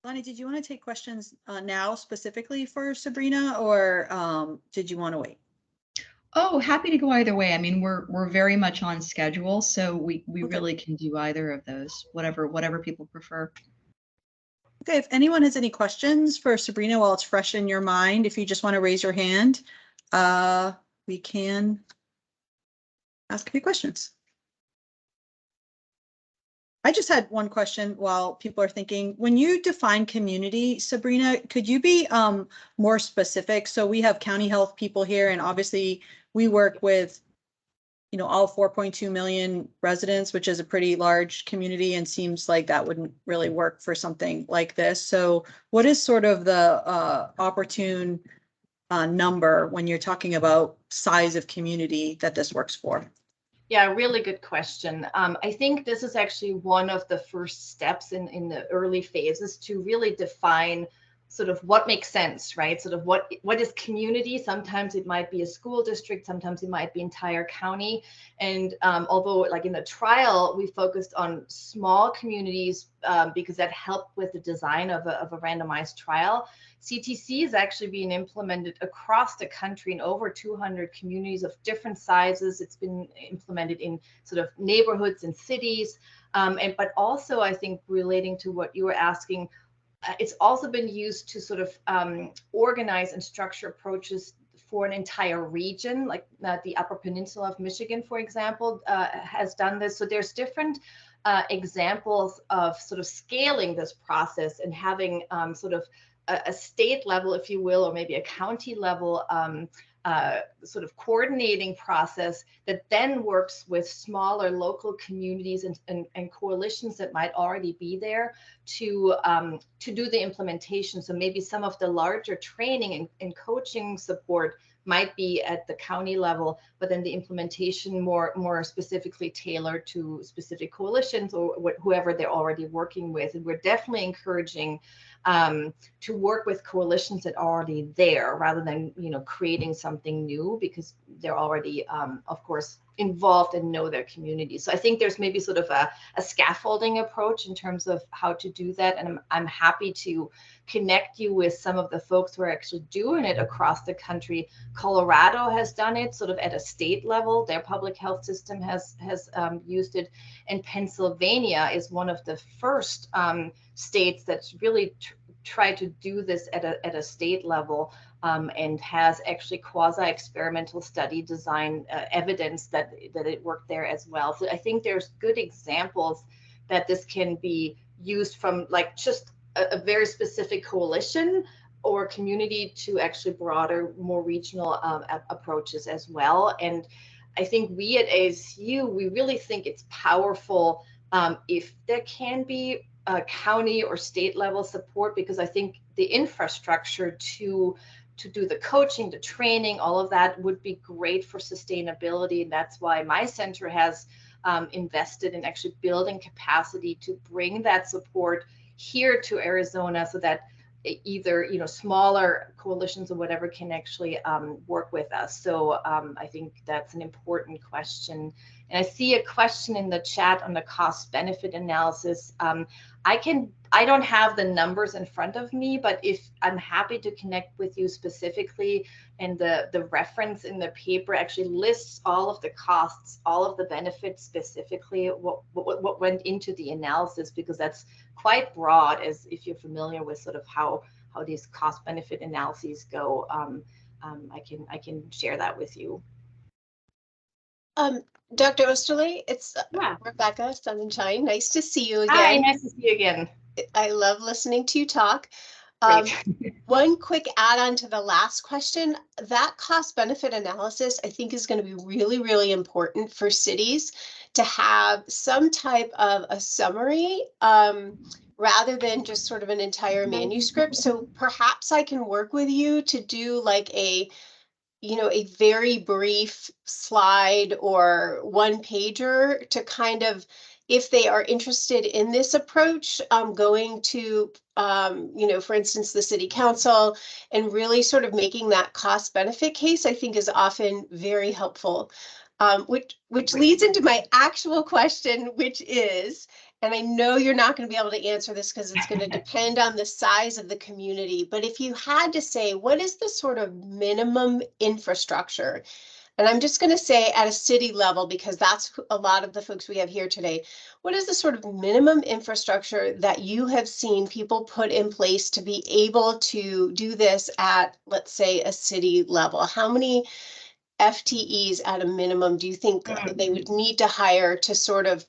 Lonnie, did you want to take questions now specifically for Sabrina, or did you want to wait?
Oh, happy to go either way. I mean, we're very much on schedule, so we
Okay.
really can do either of those, whatever people prefer.
Okay, if anyone has any questions for Sabrina while it's fresh in your mind, if you just want to raise your hand, we can ask a few questions. I just had one question while people are thinking. When you define community, Sabrina, could you be more specific? So we have county health people here, and obviously we work with, all 4.2 million residents, which is a pretty large community, and seems like that wouldn't really work for something like this. So what is sort of the opportune number when you're talking about size of community that this works for?
Yeah, really good question. I think this is actually one of the first steps in the early phases to really define sort of what makes sense, right? Sort of what is community? Sometimes it might be a school district, sometimes it might be entire county. And although like in the trial, we focused on small communities because that helped with the design of a randomized trial, CTC is actually being implemented across the country in over 200 communities of different sizes. It's been implemented in sort of neighborhoods and cities. But also, I think relating to what you were asking, it's also been used to sort of organize and structure approaches for an entire region, like the Upper Peninsula of Michigan, for example, has done this. So there's different examples of sort of scaling this process and having sort of a state level, if you will, or maybe a county level sort of coordinating process that then works with smaller local communities and coalitions that might already be there to do the implementation. So maybe some of the larger training and coaching support might be at the county level, but then the implementation more specifically tailored to specific coalitions or whoever they're already working with. And we're definitely encouraging to work with coalitions that are already there rather than, you know, creating something new, because they're already, of course, involved and know their community. So I think there's maybe sort of a scaffolding approach in terms of how to do that. And I'm happy to connect you with some of the folks who are actually doing it across the country. Colorado has done it sort of at a state level. Their public health system has used it. And Pennsylvania is one of the first states that's really tried to do this at a state level. And has actually quasi-experimental study design evidence that it worked there as well. So I think there's good examples that this can be used from like just a very specific coalition or community to actually broader, more regional approaches as well. And I think we at ASU, we really think it's powerful if there can be county or state level support, because I think the infrastructure to do the coaching, the training, all of that would be great for sustainability. And that's why my center has invested in actually building capacity to bring that support here to Arizona so that either, you know, smaller coalitions or whatever can actually work with us. So I think that's an important question. And I see a question in the chat on the cost benefit analysis. I don't have the numbers in front of me, but if I'm happy to connect with you specifically, and the reference in the paper actually lists all of the costs, all of the benefits specifically, what went into the analysis, because that's quite broad, as if you're familiar with sort of how these cost benefit analyses go. I can share that with you.
Dr. Osterle, it's Rebecca, Sun and Shine. Nice to see you again.
Hi, nice to see you again.
I love listening to you talk. One quick add-on to the last question, that cost benefit analysis, I think, is going to be really, really important for cities to have some type of a summary rather than just sort of an entire manuscript. So perhaps I can work with you to do like a very brief slide or one pager to kind of, if they are interested in this approach, going to, for instance, the city council and really sort of making that cost benefit case, I think is often very helpful. Which leads into my actual question, which is, and I know you're not going to be able to answer this because it's going to depend on the size of the community, but if you had to say, what is the sort of minimum infrastructure? And I'm just going to say at a city level, because that's a lot of the folks we have here today. What is the sort of minimum infrastructure that you have seen people put in place to be able to do this at, let's say, a city level? How many FTEs at a minimum do you think they would need to hire to sort of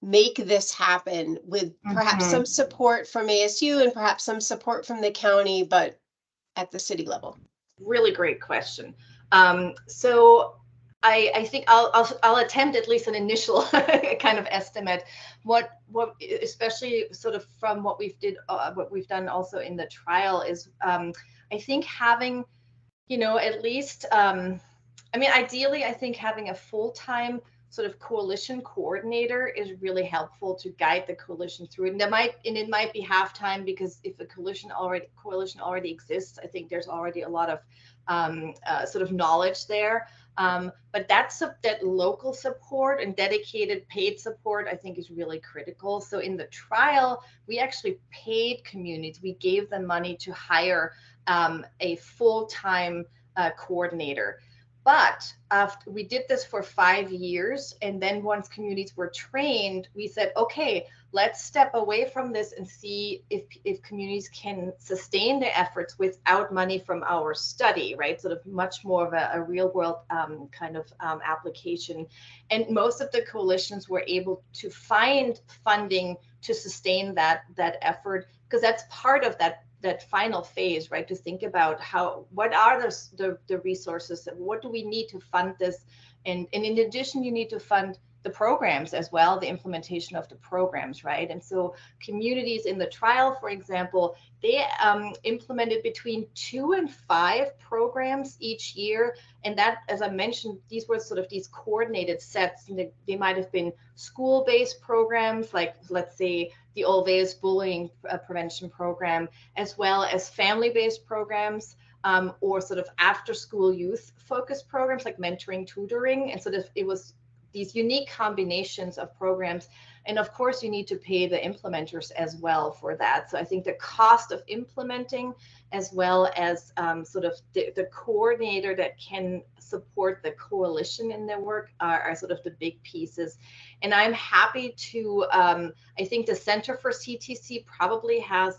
make this happen, with perhaps some support from ASU and perhaps some support from the county, but at the city level?
Really great question. So I think I'll attempt at least an initial kind of estimate. What especially sort of from what we've done also in the trial is I think having, at least ideally I think having a full-time sort of coalition coordinator is really helpful to guide the coalition through. And it might be half-time, because if a coalition already exists, I think there's already a lot of sort of knowledge there. But that local support and dedicated paid support, I think, is really critical. So in the trial, we actually paid communities. We gave them money to hire a full-time coordinator. But we did this for 5 years, and then once communities were trained, we said, okay, let's step away from this and see if communities can sustain their efforts without money from our study, right? Sort of much more of a real world kind of application. And most of the coalitions were able to find funding to sustain that effort, because that's part of that that final phase, right? To think about what are the resources, what do we need to fund this, and in addition, you need to fund the programs as well, the implementation of the programs, right? And so communities in the trial, for example, they implemented between 2 and 5 programs each year. And that, as I mentioned, these were sort of these coordinated sets. They might have been school-based programs, like let's say the Always Bullying Prevention Program, as well as family-based programs, or sort of after-school youth-focused programs like mentoring, tutoring. And so it was these unique combinations of programs. And of course, you need to pay the implementers as well for that. So I think the cost of implementing, as well as sort of the coordinator that can support the coalition in their work, are sort of the big pieces. And I'm happy to, I think the Center for CTC probably has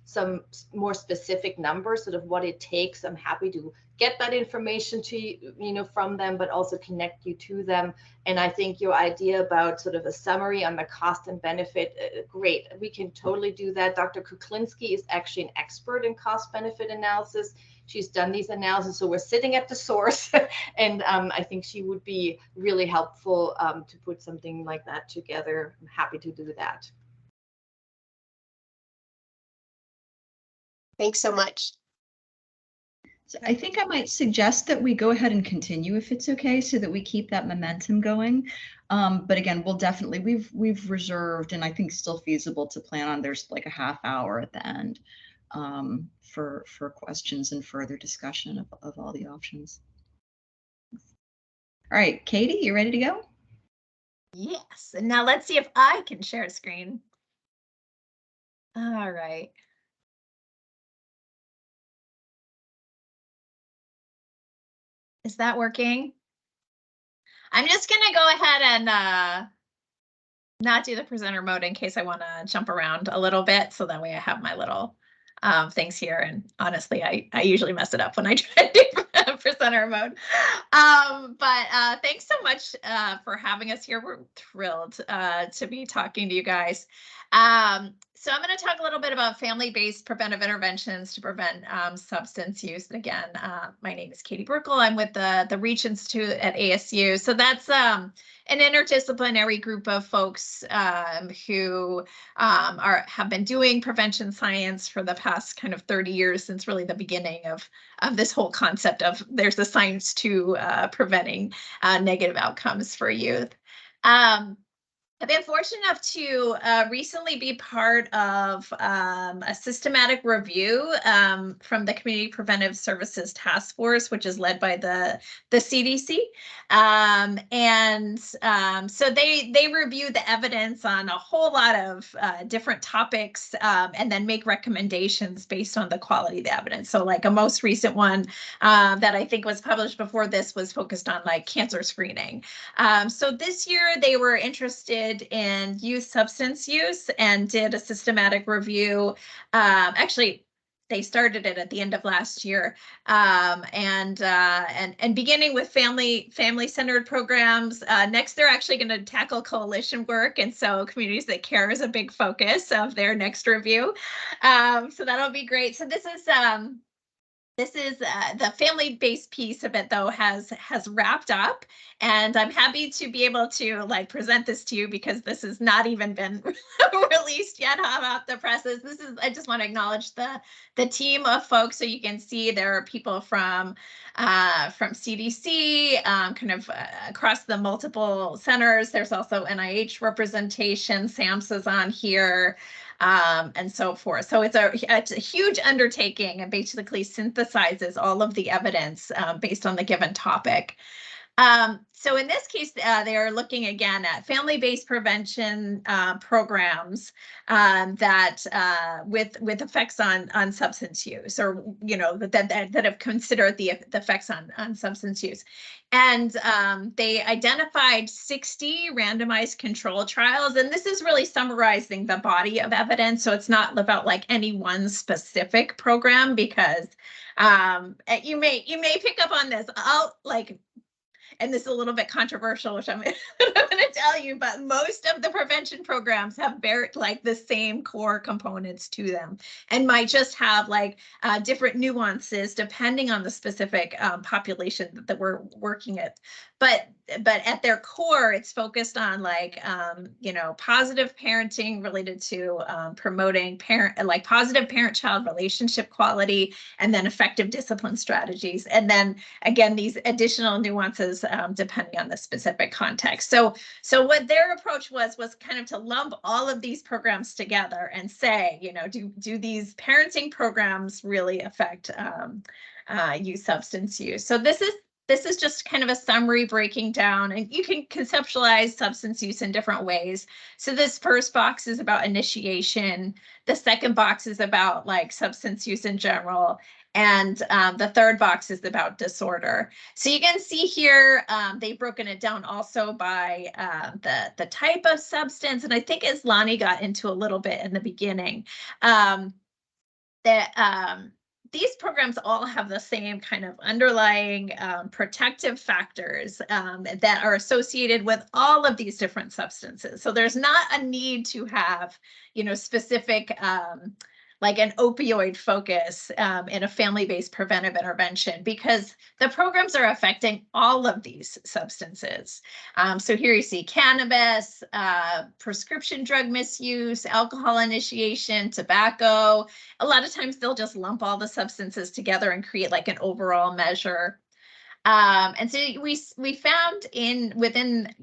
some more specific numbers, sort of what it takes. I'm happy to get that information to you, from them, but also connect you to them. And I think your idea about sort of a summary on the cost and benefit, great. We can totally do that. Dr. Kuklinski is actually an expert in cost benefit analysis. She's done these analyses, so we're sitting at the source, and I think she would be really helpful to put something like that together. I'm happy to do that.
Thanks so much.
So I think I might suggest that we go ahead and continue if it's okay, so that we keep that momentum going. But again, we'll definitely, we've reserved, and I think still feasible to plan on, there's like a half hour at the end for questions and further discussion of all the options. All right, Katie, you ready to go?
Yes, and now let's see if I can share a screen. All right. Is that working? I'm just gonna go ahead and not do the presenter mode in case I want to jump around a little bit, so that way I have my little things here. And honestly, I usually mess it up when I try to do presenter mode. But thanks so much for having us here. We're thrilled to be talking to you guys. So I'm going to talk a little bit about family-based preventive interventions to prevent substance use. And again, my name is Katie Burkle. I'm with the Reach Institute at ASU. So that's an interdisciplinary group of folks who have been doing prevention science for the past kind of 30 years, since really the beginning of this whole concept of there's a science to preventing negative outcomes for youth. I've been fortunate enough to recently be part of a systematic review from the Community Preventive Services Task Force, which is led by the CDC. So they review the evidence on a whole lot of different topics, and then make recommendations based on the quality of the evidence. So like a most recent one that I think was published before this was focused on like cancer screening. So this year they were interested in youth substance use and did a systematic review. Actually, they started it at the end of last year, and beginning with family-centered programs. Next, they're actually going to tackle coalition work, and so communities that care is a big focus of their next review. So that'll be great. So this is the family-based piece of it, though, has wrapped up, and I'm happy to be able to like present this to you because this has not even been released yet hot off the presses. I just want to acknowledge the team of folks, so you can see there are people from CDC, kind of across the multiple centers. There's also NIH representation. SAMHSA's on here. And so forth. So it's a huge undertaking, and basically synthesizes all of the evidence based on the given topic. So in this case, they are looking again at family-based prevention programs that with effects on substance use, or that have considered the effects on substance use. And they identified 60 randomized control trials, and this is really summarizing the body of evidence. So it's not about like any one specific program, because you may pick up on this. and this is a little bit controversial, which I'm going to tell you, but most of the prevention programs have very like the same core components to them, and might just have like different nuances depending on the specific population that we're working at. But at their core, it's focused on like positive parenting related to promoting positive parent-child relationship quality, and then effective discipline strategies, and then again these additional nuances depending on the specific context. So what their approach was kind of to lump all of these programs together and say, do these parenting programs really affect youth substance use? So this is just kind of a summary breaking down, and you can conceptualize substance use in different ways. So this first box is about initiation. The second box is about like substance use in general. And the third box is about disorder. So you can see here, they've broken it down also by the type of substance. And I think as Lonnie got into a little bit in the beginning, these programs all have the same kind of underlying protective factors that are associated with all of these different substances. So there's not a need to have, specific like an opioid focus in a family-based preventive intervention, because the programs are affecting all of these substances. So here you see cannabis, prescription drug misuse, alcohol initiation, tobacco. A lot of times they'll just lump all the substances together and create like an overall measure. And so we found within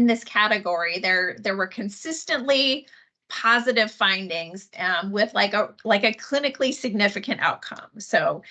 this category, there were consistently positive findings with like a clinically significant outcome. So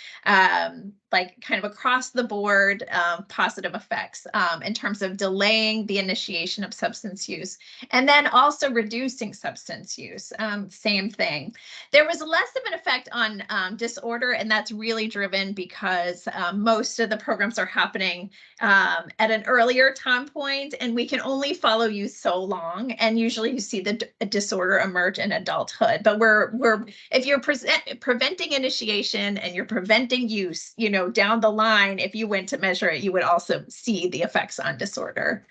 like kind of across the board positive effects in terms of delaying the initiation of substance use, and then also reducing substance use. Same thing. There was less of an effect on disorder, and that's really driven because most of the programs are happening at an earlier time point, and we can only follow you so long, and usually you see the disorder emerge in adulthood. But if you're preventing initiation and you're preventing use, down the line, if you went to measure it, you would also see the effects on disorder.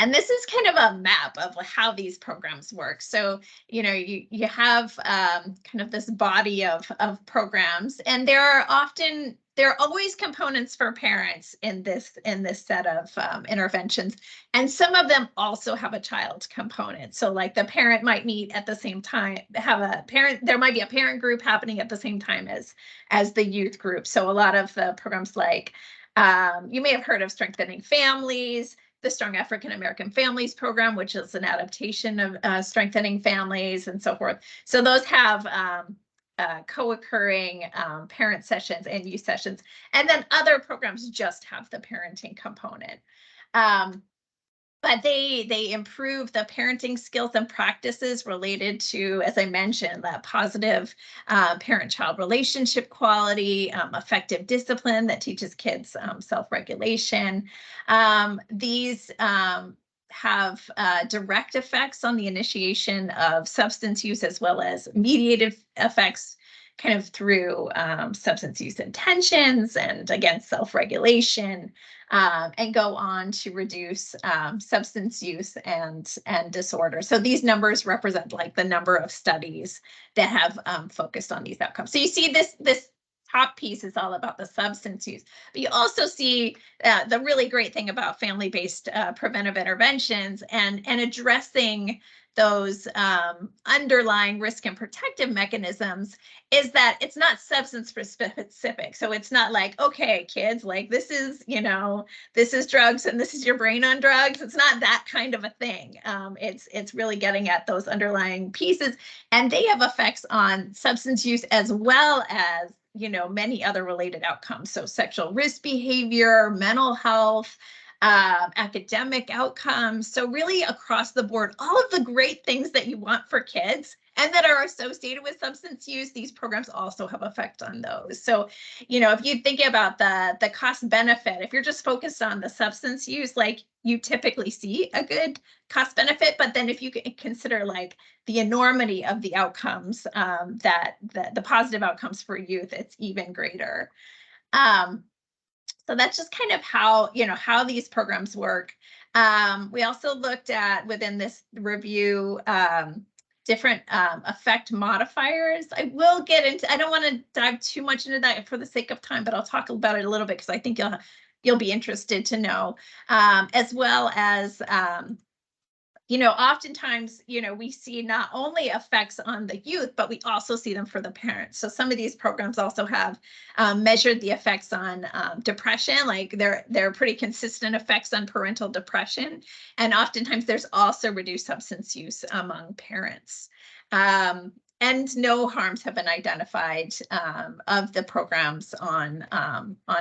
And this is kind of a map of how these programs work. So, you have kind of this body of programs, and there are always components for parents in this set of interventions. And some of them also have a child component. So like the parent might meet at the same time, there might be a parent group happening at the same time as the youth group. So a lot of the programs like, you may have heard of Strengthening Families, the Strong African American Families Program, which is an adaptation of Strengthening Families and so forth. So those have co-occurring parent sessions and youth sessions. And then other programs just have the parenting component. But they improve the parenting skills and practices related to, as I mentioned, that positive parent-child relationship quality, effective discipline that teaches kids self-regulation. These have direct effects on the initiation of substance use, as well as mediated effects kind of through substance use intentions and, again, self-regulation, and go on to reduce substance use and disorder. So these numbers represent like the number of studies that have focused on these outcomes. So you see this top piece is all about the substance use, but you also see the really great thing about family-based preventive interventions and addressing those underlying risk and protective mechanisms is that it's not substance specific. So it's not like, okay, kids, like this is drugs and this is your brain on drugs. It's not that kind of a thing. It's really getting at those underlying pieces, and they have effects on substance use as well as many other related outcomes. So sexual risk behavior, mental health, academic outcomes. So really across the board, all of the great things that you want for kids and that are associated with substance use, these programs also have effect on those. So, if you think about the cost benefit, if you're just focused on the substance use, like you typically see a good cost benefit, but then if you consider like the enormity of the outcomes, that the positive outcomes for youth, it's even greater. So that's just kind of how, how these programs work. We also looked at within this review, different effect modifiers. I will get into, I don't want to dive too much into that for the sake of time, but I'll talk about it a little bit because I think you'll be interested to know, as well as, oftentimes, we see not only effects on the youth, but we also see them for the parents. So some of these programs also have measured the effects on depression, like they're pretty consistent effects on parental depression. And oftentimes there's also reduced substance use among parents. And no harms have been identified of the programs on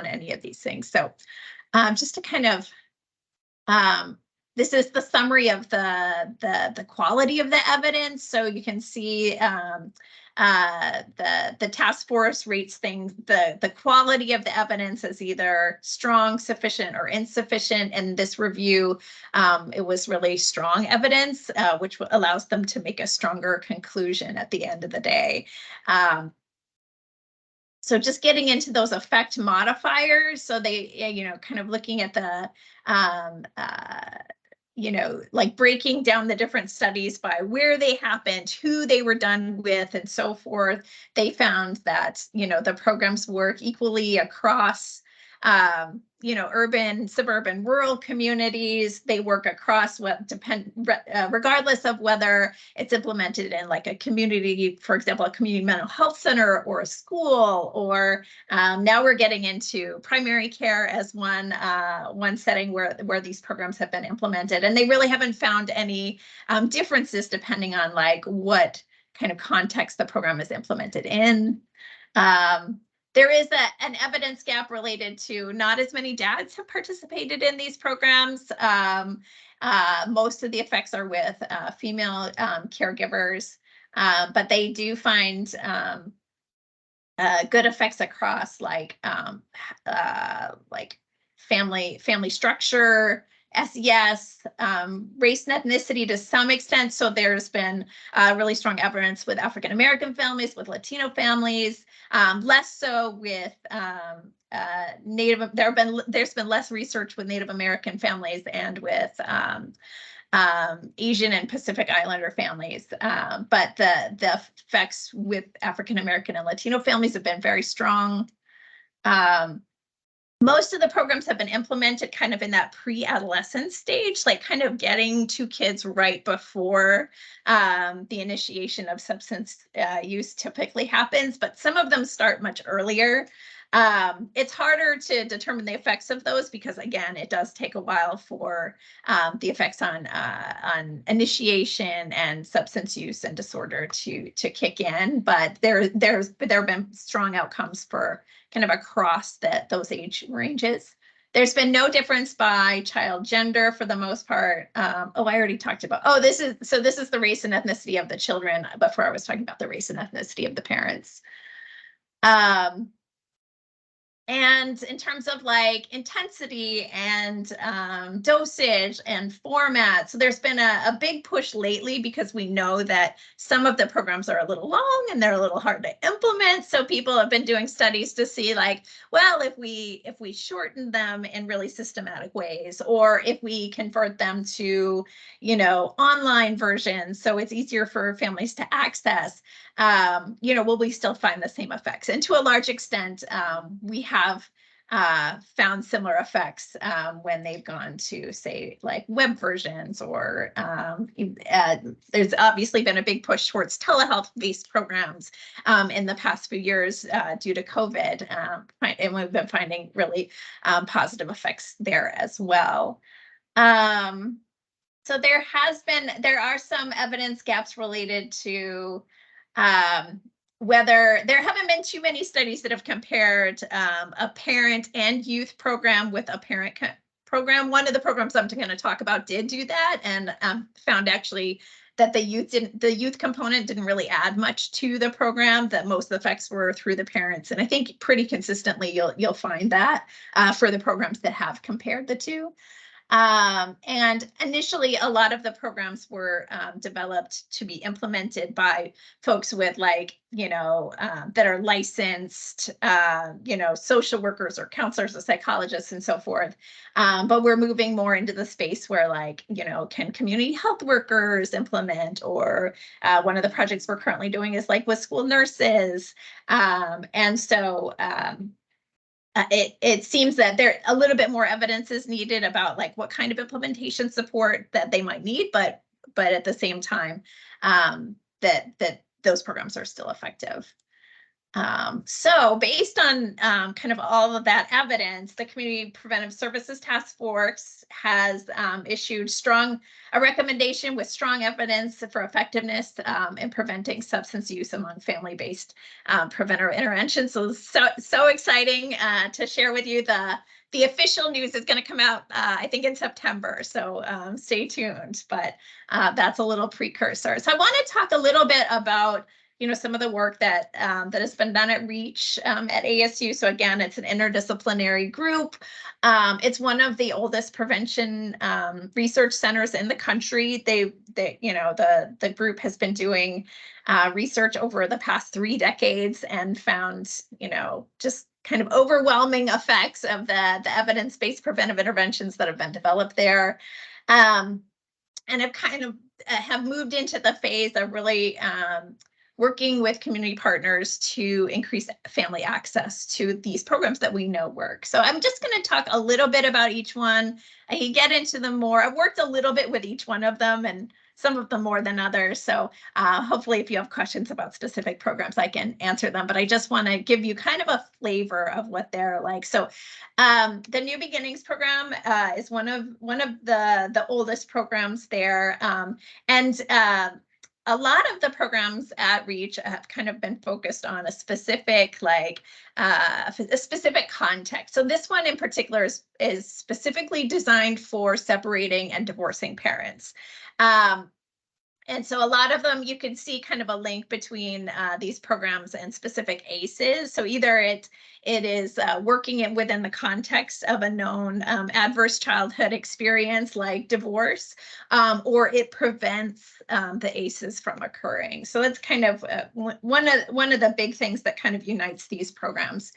any of these things. So just to kind of, this is the summary of the quality of the evidence. So you can see the task force rates things, the quality of the evidence as either strong, sufficient, or insufficient. In this review, it was really strong evidence, which allows them to make a stronger conclusion at the end of the day. So just getting into those effect modifiers. So they, kind of looking at the, like breaking down the different studies by where they happened, who they were done with, and so forth. They found that, the programs work equally across, urban, suburban, rural communities. They work across regardless of whether it's implemented in like a community, for example, a community mental health center or a school, or now we're getting into primary care as one setting where these programs have been implemented. And they really haven't found any differences depending on like what kind of context the program is implemented in. There is an evidence gap related to not as many dads have participated in these programs. Most of the effects are with female caregivers, but they do find good effects across like family structure, SES, race and ethnicity to some extent. So there's been really strong evidence with African American families, with Latino families, less so with Native. There's been less research with Native American families and with Asian and Pacific Islander families, but the effects with African American and Latino families have been very strong. Most of the programs have been implemented kind of in that pre-adolescent stage, like kind of getting to kids right before the initiation of substance use typically happens, but some of them start much earlier. It's harder to determine the effects of those because, again, it does take a while for the effects on initiation and substance use and disorder to kick in. But there have been strong outcomes for kind of across those age ranges. There's been no difference by child gender for the most part. I already talked about, this is the race and ethnicity of the children before I was talking about the race and ethnicity of the parents. And in terms of like intensity and dosage and format, so there's been a big push lately because we know that some of the programs are a little long and they're a little hard to implement. So people have been doing studies to see like, well, if we shorten them in really systematic ways, or if we convert them to, online versions, so it's easier for families to access, will we still find the same effects? And to a large extent, we have found similar effects when they've gone to, say, like web versions, or there's obviously been a big push towards telehealth-based programs in the past few years due to COVID, and we've been finding really positive effects there as well. So there are some evidence gaps related to whether there haven't been too many studies that have compared a parent and youth program with a parent program. One of the programs I'm going to talk about did do that, and found actually that the youth component didn't really add much to the program, that most of the effects were through the parents. And I think pretty consistently you'll find that for the programs that have compared the two. And initially, a lot of the programs were developed to be implemented by folks with like, that are licensed, social workers or counselors or psychologists and so forth. But we're moving more into the space where like, can community health workers implement, or one of the projects we're currently doing is like with school nurses. And so it seems that there a little bit more evidence is needed about like what kind of implementation support that they might need, but at the same time, that those programs are still effective. So based on kind of all of that evidence, the Community Preventive Services Task Force has issued a recommendation with strong evidence for effectiveness in preventing substance use among family-based preventative interventions. So exciting to share with you. The official news is going to come out, I think, in September. So stay tuned. But that's a little precursor. So I want to talk a little bit about some of the work that has been done at REACH at ASU. So again, it's an interdisciplinary group. It's one of the oldest prevention research centers in the country. The group has been doing research over the past 3 decades and found, just kind of overwhelming effects of the evidence-based preventive interventions that have been developed there. And have kind of have moved into the phase of really working with community partners to increase family access to these programs that we know work. So I'm just going to talk a little bit about each one. I can get into them more. I've worked a little bit with each one of them, and some of them more than others. So hopefully if you have questions about specific programs, I can answer them. But I just want to give you kind of a flavor of what they're like. So the New Beginnings program is one of the oldest programs there. A lot of the programs at REACH have kind of been focused on a specific context. So this one in particular is specifically designed for separating and divorcing parents. And so a lot of them, you can see kind of a link between these programs and specific ACEs. So either it is working within the context of a known adverse childhood experience like divorce, or it prevents the ACEs from occurring. So that's kind of one of the big things that kind of unites these programs.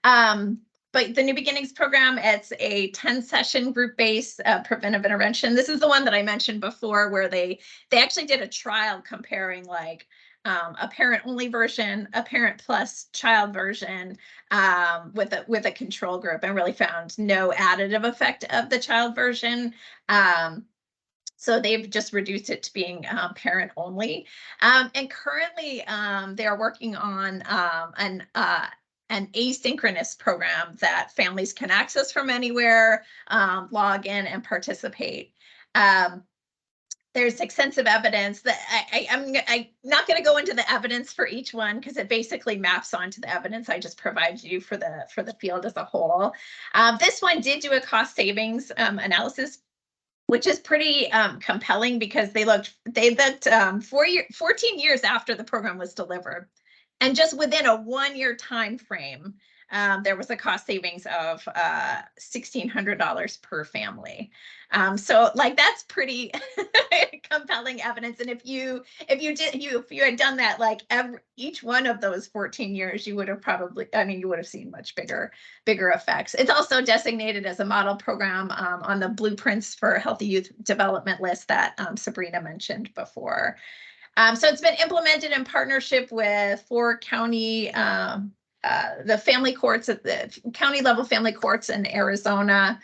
But the New Beginnings program, it's a 10-session group-based preventive intervention. This is the one that I mentioned before, where they actually did a trial comparing like a parent-only version, a parent plus child version with a control group, and really found no additive effect of the child version. So they've just reduced it to being parent only. And currently they are working on an asynchronous program that families can access from anywhere, log in and participate. There's extensive evidence that I'm not going to go into the evidence for each one because it basically maps onto the evidence I just provided you for the field as a whole. This one did do a cost savings analysis, which is pretty compelling because they looked 14 years after the program was delivered. And just within a 1-year time frame, there was a cost savings of $1,600 per family. So like that's pretty compelling evidence. And if you had done that like each one of those 14 years, you would have seen much bigger effects. It's also designated as a model program on the Blueprints for Healthy Youth Development list that Sabrina mentioned before. So it's been implemented in partnership with 4 county, the family courts at the county level family courts in Arizona.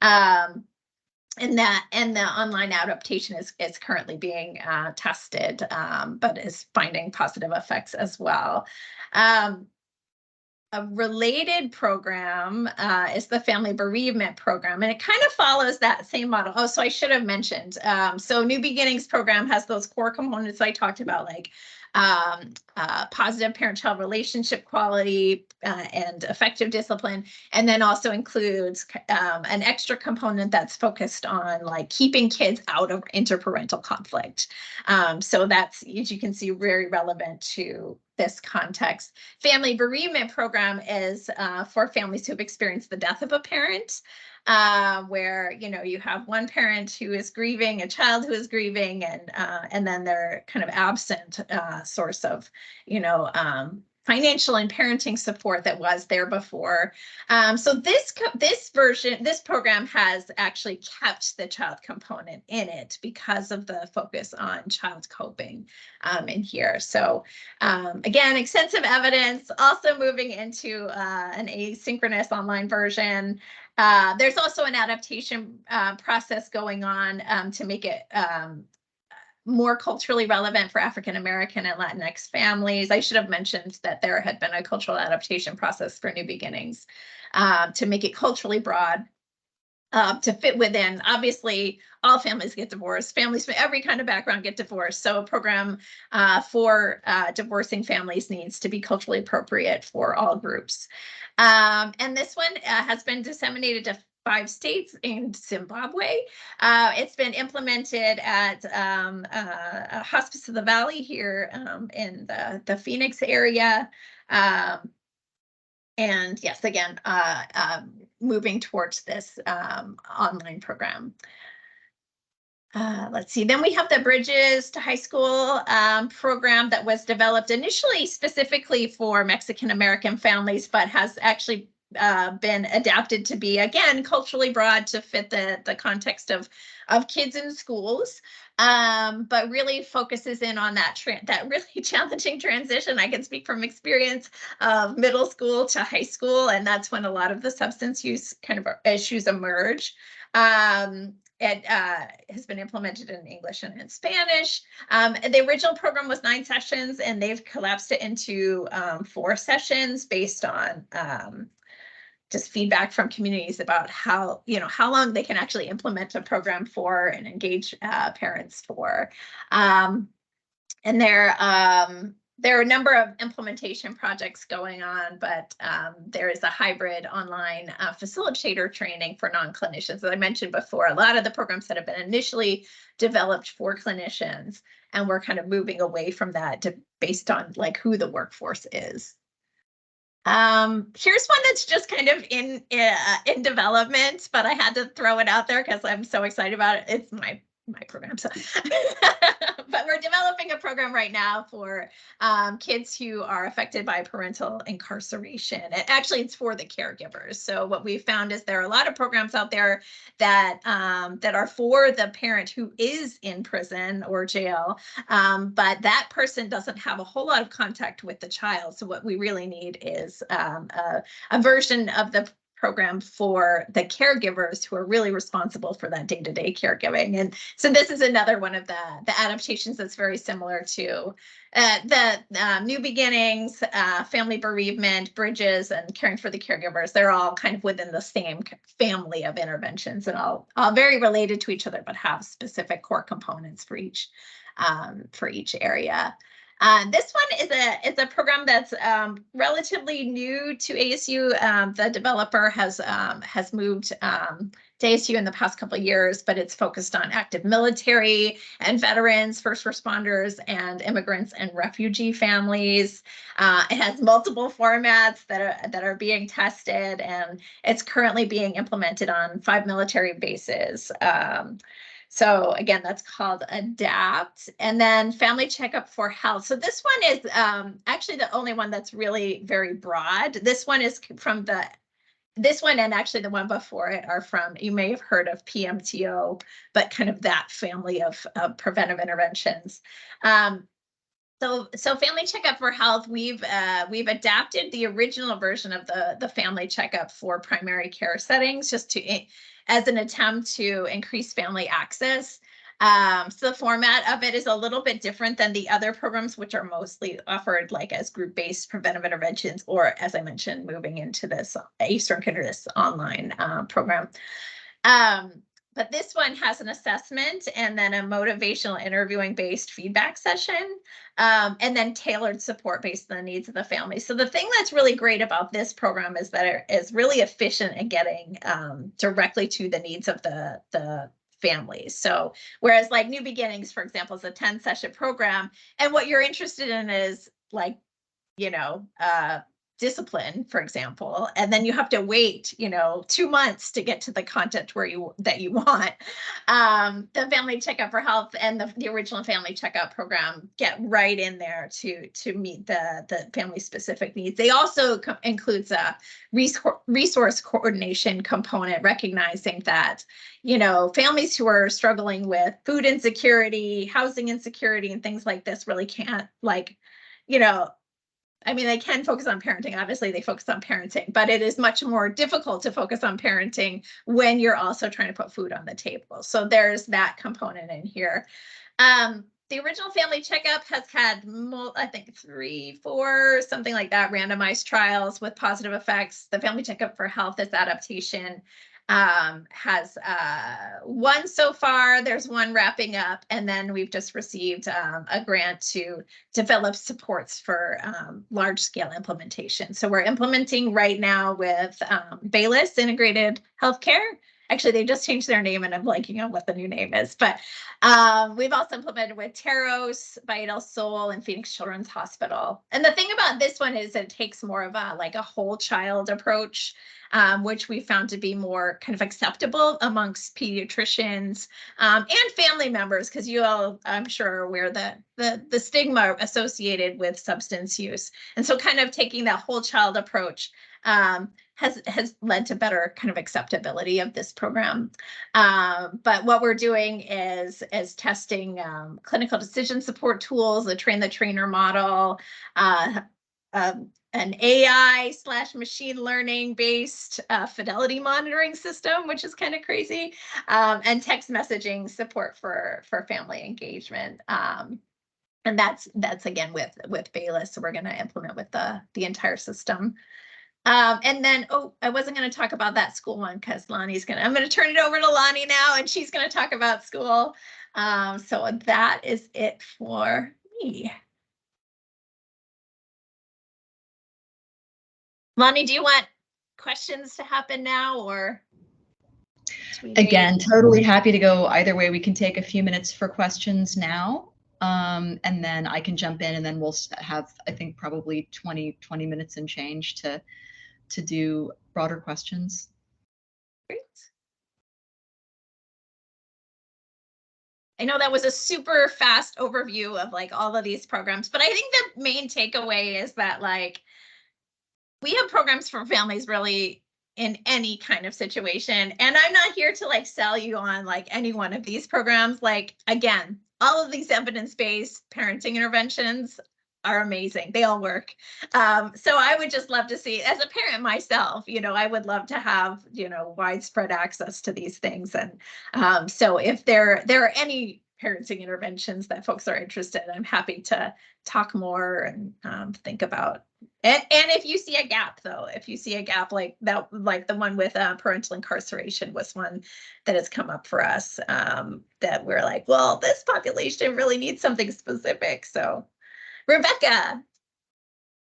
And the online adaptation is currently being tested, but is finding positive effects as well. A related program is the Family Bereavement Program, and it kind of follows that same model. Oh, so I should have mentioned. So New Beginnings program has those core components I talked about, like positive parent-child relationship quality and effective discipline, and then also includes an extra component that's focused on like keeping kids out of interparental conflict. So that's, as you can see, very relevant to this context. Family Bereavement Program is for families who have experienced the death of a parent. where, you know, you have one parent who is grieving, a child who is grieving, and then they're kind of absent source of, you know, financial and parenting support that was there before. So this program has actually kept the child component in it because of the focus on child coping in here. So again, extensive evidence, also moving into an asynchronous online version. There's also an adaptation process going on to make it more culturally relevant for African American and Latinx families. I should have mentioned that there had been a cultural adaptation process for New Beginnings to make it culturally broad, to fit within. Obviously, all families get divorced. Families from every kind of background get divorced. So a program for divorcing families needs to be culturally appropriate for all groups. And this one has been disseminated to 5 states in Zimbabwe. It's been implemented at Hospice of the Valley here in the Phoenix area. And yes, again, moving towards this online program. Let's see, then we have the Bridges to High School program that was developed initially specifically for Mexican-American families, but has actually been adapted to be, again, culturally broad to fit the context of kids in schools, but really focuses in on that really challenging transition. I can speak from experience of middle school to high school, and that's when a lot of the substance use kind of issues emerge. It has been implemented in English and in Spanish. The original program was 9 sessions, and they've collapsed it into 4 sessions based on just feedback from communities about how long they can actually implement a program for and engage parents for. And there are a number of implementation projects going on, but there is a hybrid online facilitator training for non-clinicians. As I mentioned before, a lot of the programs that have been initially developed for clinicians, and we're kind of moving away from that based on like who the workforce is. Here's one that's just kind of in development, but I had to throw it out there because I'm so excited about it. It's my program, so but we're developing a program right now for kids who are affected by parental incarceration. And actually, it's for the caregivers. So what we found is there are a lot of programs out there that that are for the parent who is in prison or jail, but that person doesn't have a whole lot of contact with the child. So what we really need is a version of the program for the caregivers who are really responsible for that day-to-day caregiving. And so this is another one of the adaptations that's very similar to the New Beginnings, family bereavement, Bridges, and caring for the caregivers. They're all kind of within the same family of interventions, and all very related to each other, but have specific core components for each area. This one is a program that's relatively new to ASU. The developer has moved to ASU in the past couple of years, but it's focused on active military and veterans, first responders, and immigrants and refugee families. It has multiple formats that are being tested, and it's currently being implemented on 5 military bases. So again, that's called ADAPT. And then Family Checkup for Health. So this one is actually the only one that's really very broad. This one is from this one, and actually the one before it are from, you may have heard of PMTO, but kind of that family of preventive interventions. So Family Checkup for Health, we've adapted the original version of the Family Checkup for primary care settings, just as an attempt to increase family access. So the format of it is a little bit different than the other programs, which are mostly offered like as group-based preventive interventions, or as I mentioned, moving into this this online program. But this one has an assessment and then a motivational interviewing based feedback session, and then tailored support based on the needs of the family. So the thing that's really great about this program is that it is really efficient in getting directly to the needs of the families. So whereas like New Beginnings, for example, is a 10-session program, and what you're interested in is like, discipline, for example, and then you have to wait, 2 months to get to the content that you want. The Family Checkup for Health and the original Family Checkup program get right in there to meet the family specific needs. They also includes a resource coordination component, recognizing that, families who are struggling with food insecurity, housing insecurity, and things like this really can't they can focus on parenting. Obviously, they focus on parenting, but it is much more difficult to focus on parenting when you're also trying to put food on the table. So there's that component in here. The original Family Checkup has had, I think, 3, 4, something like that, randomized trials with positive effects. The Family Checkup for Health is adaptation. Has 1 so far. There's 1 wrapping up, and then we've just received a grant to develop supports for large scale implementation. So we're implementing right now with Bayless Integrated Healthcare. Actually, they just changed their name and I'm blanking on what the new name is, but we've also implemented with Teros, Vital Soul, and Phoenix Children's Hospital. And the thing about this one is it takes more of a whole child approach, which we found to be more kind of acceptable amongst pediatricians and family members, because you all, I'm sure, are aware that the stigma associated with substance use. And so kind of taking that whole child approach has led to better kind of acceptability of this program. But what we're doing is testing clinical decision support tools, the train the trainer model, an AI/machine learning based fidelity monitoring system, which is kind of crazy, and text messaging support for family engagement. And that's again with Bayless. So we're going to implement with the entire system. And then, I wasn't going to talk about that school one because I'm going to turn it over to Lonnie now, and she's going to talk about school. So that is it for me. Lonnie, do you want questions to happen now, or?
Again, totally happy to go either way. We can take a few minutes for questions now. And then I can jump in, and then we'll have, I think, probably 20 minutes and change to do broader questions.
Great. I know that was a super fast overview of all of these programs, but I think the main takeaway is that we have programs for families really in any kind of situation. And I'm not here to sell you on any one of these programs. Again, all of these evidence-based parenting interventions are amazing. They all work. So I would just love to see, as a parent myself, I would love to have, widespread access to these things. And so if there are any parenting interventions that folks are interested in, I'm happy to talk more and think about. And if you see a gap, though, like that, like the one with parental incarceration was one that has come up for us, that we're like, well, this population really needs something specific. So Rebecca.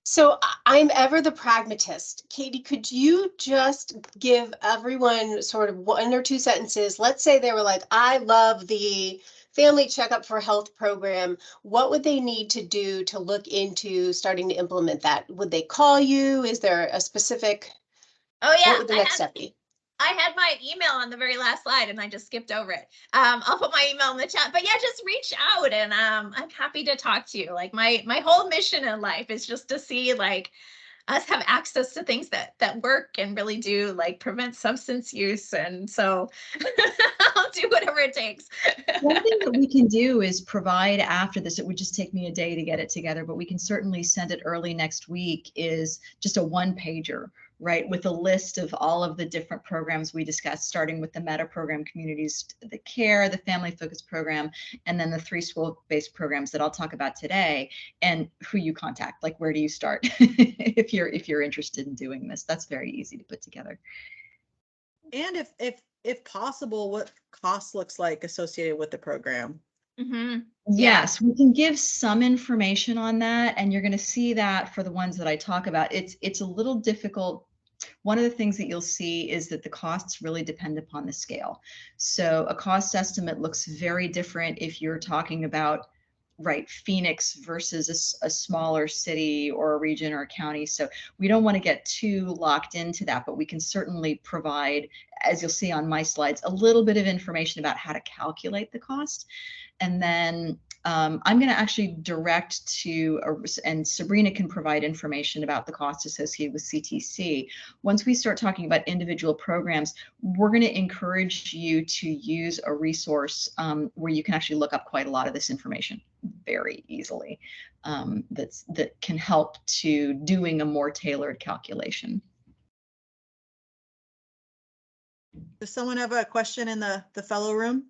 So I'm ever the pragmatist. Katie, could you just give everyone sort of 1 or 2 sentences? Let's say they were like, I love the Family Checkup for Health program. What would they need to do to look into starting to implement that? Would they call you? Is there a specific?
Oh yeah.
What would the next step be?
I had my email on the very last slide and I just skipped over it. I'll put my email in the chat, but yeah, just reach out and I'm happy to talk to you. Like my whole mission in life is just to see us have access to things that work and really do prevent substance use. And so I'll do whatever it takes.
One thing that we can do is provide after this, it would just take me a day to get it together, but we can certainly send it early next week, is just a 1-pager, right, with a list of all of the different programs we discussed, starting with the meta program communities, the care, the family focused program, and then the 3 school-based programs that I'll talk about today, and who you contact, where do you start if you're interested in doing this. That's very easy to put together.
And if possible, what cost looks like associated with the program.
Mm-hmm.
Yes, we can give some information on that, and you're going to see that for the ones that I talk about. It's a little difficult. One of the things that you'll see is that the costs really depend upon the scale. So a cost estimate looks very different if you're talking about right, Phoenix versus a smaller city or a region or a county. So we don't want to get too locked into that, but we can certainly provide, as you'll see on my slides, a little bit of information about how to calculate the cost. And then I'm going to actually direct to, and Sabrina can provide information about the costs associated with CTC. Once we start talking about individual programs, we're going to encourage you to use a resource where you can actually look up quite a lot of this information very easily. That can help to doing a more tailored calculation.
Does someone have a question in the fellow room?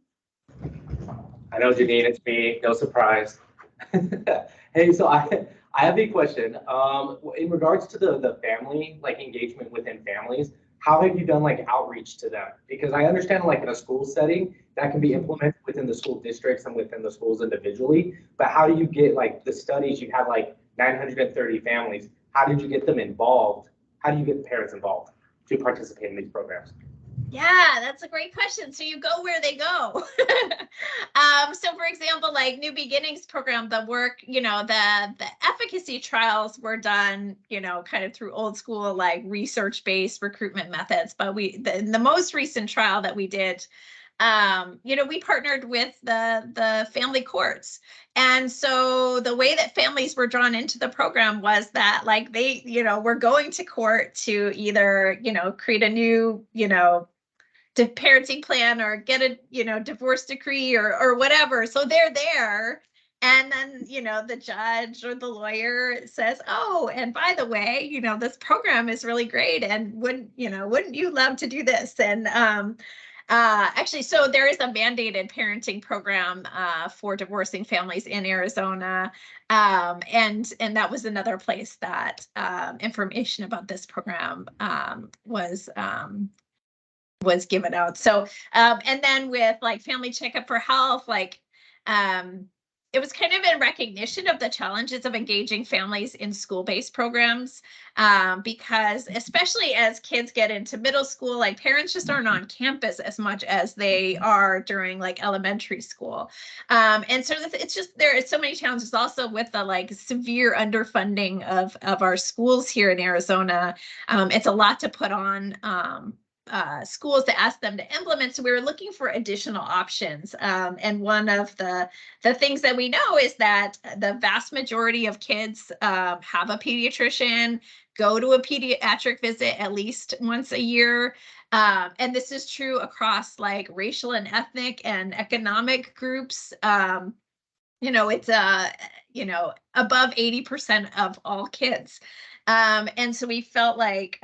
I know, Janine, it's me, no surprise. Hey, so I have a question. In regards to the family, like engagement within families, how have you done like outreach to them? Because I understand like in a school setting, that can be implemented within the school districts and within the schools individually, but how do you get like the studies, you have like 930 families, how did you get them involved? How do you get the parents involved to participate in these programs?
Yeah, that's a great question. So you go where they go. So for example, like New Beginnings program, the work, the efficacy trials were done, kind of through old school, like research-based recruitment methods. But the most recent trial that we did, we partnered with the family courts. And so the way that families were drawn into the program was that like they, were going to court to either, create a new, parenting plan or get a, divorce decree or whatever. So they're there. And then, the judge or the lawyer says, oh, and by the way, this program is really great. And wouldn't you love to do this? And actually, so there is a mandated parenting program for divorcing families in Arizona. And that was another place that information about this program was given out. So, and then with like Family Checkup for Health, like, it was kind of in recognition of the challenges of engaging families in school-based programs, because especially as kids get into middle school, like parents just aren't on campus as much as they are during like elementary school. And so it's just, there are so many challenges also with the like severe underfunding of our schools here in Arizona. It's a lot to put on schools to ask them to implement. So we were looking for additional options. And one of the things that we know is that the vast majority of kids have a pediatrician, go to a pediatric visit at least once a year. And this is true across like racial and ethnic and economic groups. It's above 80% of all kids. And so we felt like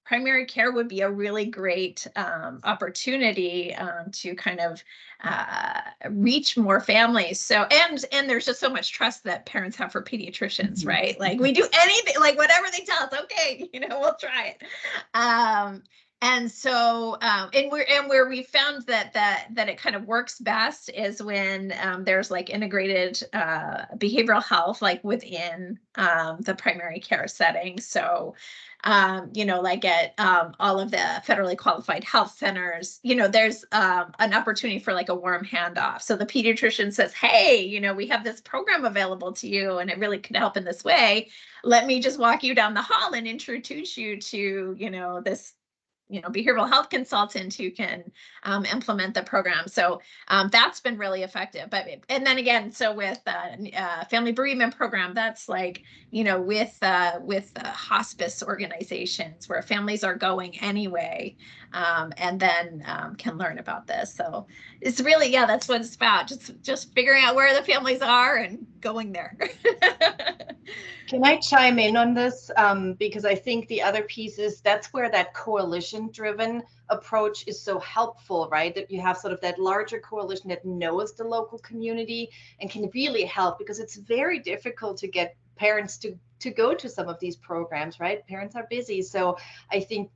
primary care would be a really great opportunity to kind of reach more families. So, and there's just so much trust that parents have for pediatricians, right? Like we do anything, like whatever they tell us, okay, we'll try it. And so, and where we found that it kind of works best is when there's like integrated behavioral health, like within the primary care setting. So, like at all of the federally qualified health centers, there's an opportunity for like a warm handoff. So the pediatrician says, hey, we have this program available to you and it really could help in this way. Let me just walk you down the hall and introduce you to, this behavioral health consultant who can implement the program. So that's been really effective. And then again, so with family bereavement program, that's like, with hospice organizations where families are going anyway, and then can learn about this. So it's really, yeah, that's what it's about. Just figuring out where the families are and going there.
Can I chime in on this? Because I think the other piece is that's where that coalition-driven approach is so helpful, right? That you have sort of that larger coalition that knows the local community and can really help, because it's very difficult to get parents to go to some of these programs, right? Parents are busy. So I think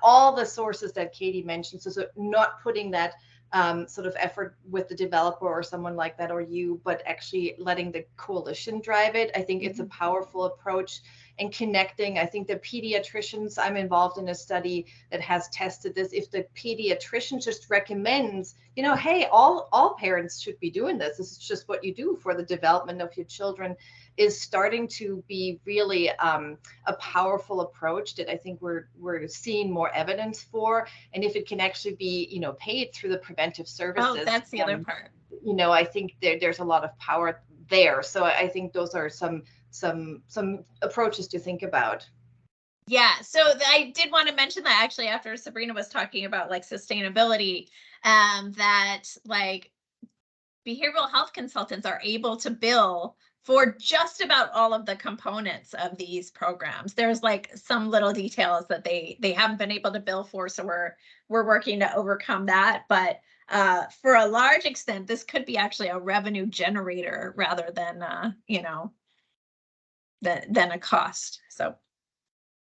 all the sources that Katie mentioned, so not putting that sort of effort with the developer or someone like that or you, but actually letting the coalition drive it. I think it's a powerful approach. and connecting. I think the pediatricians, I'm involved in a study that has tested this. If the pediatrician just recommends, you know, hey, all parents should be doing this. This is just what you do for the development of your children, is starting to be really a powerful approach that I think we're seeing more evidence for. And if it can actually be, you know, paid through the preventive services.
Oh, that's the other part.
You know, I think there's a lot of power there. So I think those are some approaches to think about.
Yeah, so I did want to mention that actually after Sabrina was talking about like sustainability, that like behavioral health consultants are able to bill for just about all of the components of these programs. There's like some little details that they haven't been able to bill for, so we're working to overcome that. But for a large extent, this could be actually a revenue generator rather than you know, than a cost. So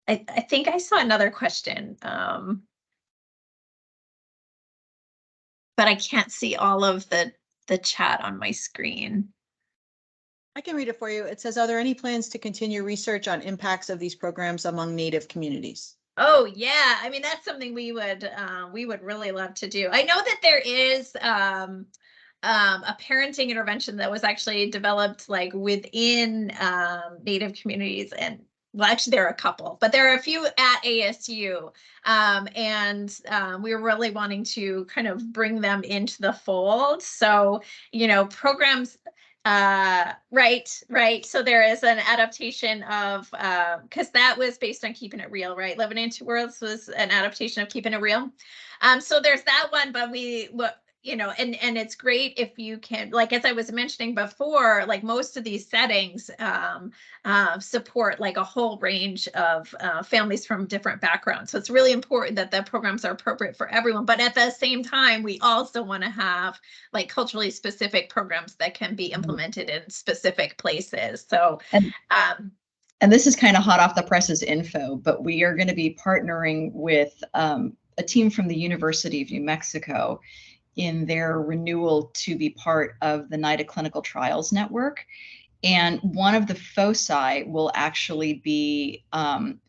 I think I saw another question, but I can't see all of the chat on my screen.
I can read it for you. It says, are there any plans to continue research on impacts of these programs among Native communities?
Oh yeah, I mean that's something we would really love to do. I know that there is a parenting intervention that was actually developed like within Native communities, and well, actually there are a couple, but there are a few at ASU, and we're really wanting to kind of bring them into the fold. So, you know, programs. Right. So there is an adaptation of, because that was based on Keeping It Real, right? Living in Two Worlds was an adaptation of Keeping It Real. So there's that one, but you know, and it's great if you can, like, as I was mentioning before, like most of these settings support like a whole range of families from different backgrounds. So it's really important that the programs are appropriate for everyone. But at the same time, we also want to have like culturally specific programs that can be implemented in specific places. So,
and this is kind of hot off the presses info, but we are going to be partnering with a team from the University of New Mexico in their renewal to be part of the NIDA Clinical Trials Network. And one of the foci will actually be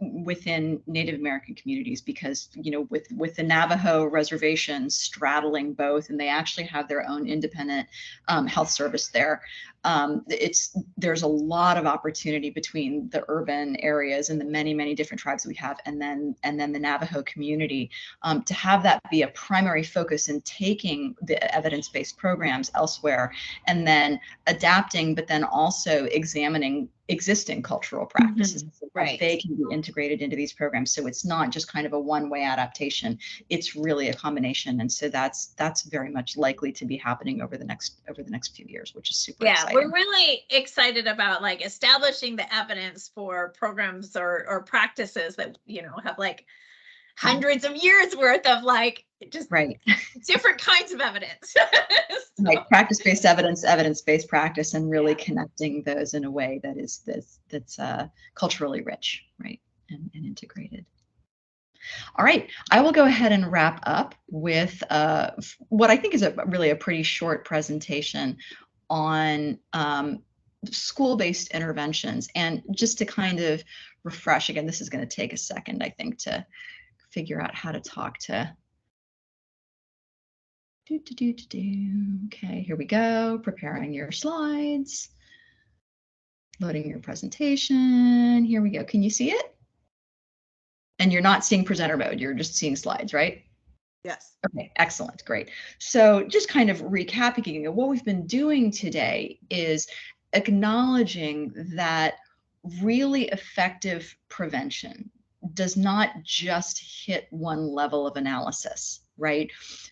within Native American communities, because, you know, with the Navajo reservations straddling both, and they actually have their own independent health service there. There's a lot of opportunity between the urban areas and the many different tribes we have, and then the Navajo community, to have that be a primary focus in taking the evidence-based programs elsewhere and then adapting, but then also examining existing cultural practices,
right,
they can be integrated into these programs. So it's not just kind of a one-way adaptation, it's really a combination. And so that's very much likely to be happening over the next few years, which is super exciting.
We're really excited about like establishing the evidence for programs or practices that, you know, have like hundreds of years worth of like just different kinds of evidence. So,
like practice-based evidence, evidence-based practice, and really connecting those in a way that is that's culturally rich, right, and integrated. All right, I will go ahead and wrap up with what I think is really a pretty short presentation on school-based interventions. And just to kind of refresh, again, this is going to take a second, I think, to figure out how to talk to. Okay, here we go. Preparing your slides. Loading your presentation. Here we go. Can you see it? And you're not seeing presenter mode, you're just seeing slides, right?
Yes.
Okay, excellent, great. So just kind of recapping, what we've been doing today is acknowledging that really effective prevention does not just hit one level of analysis, right?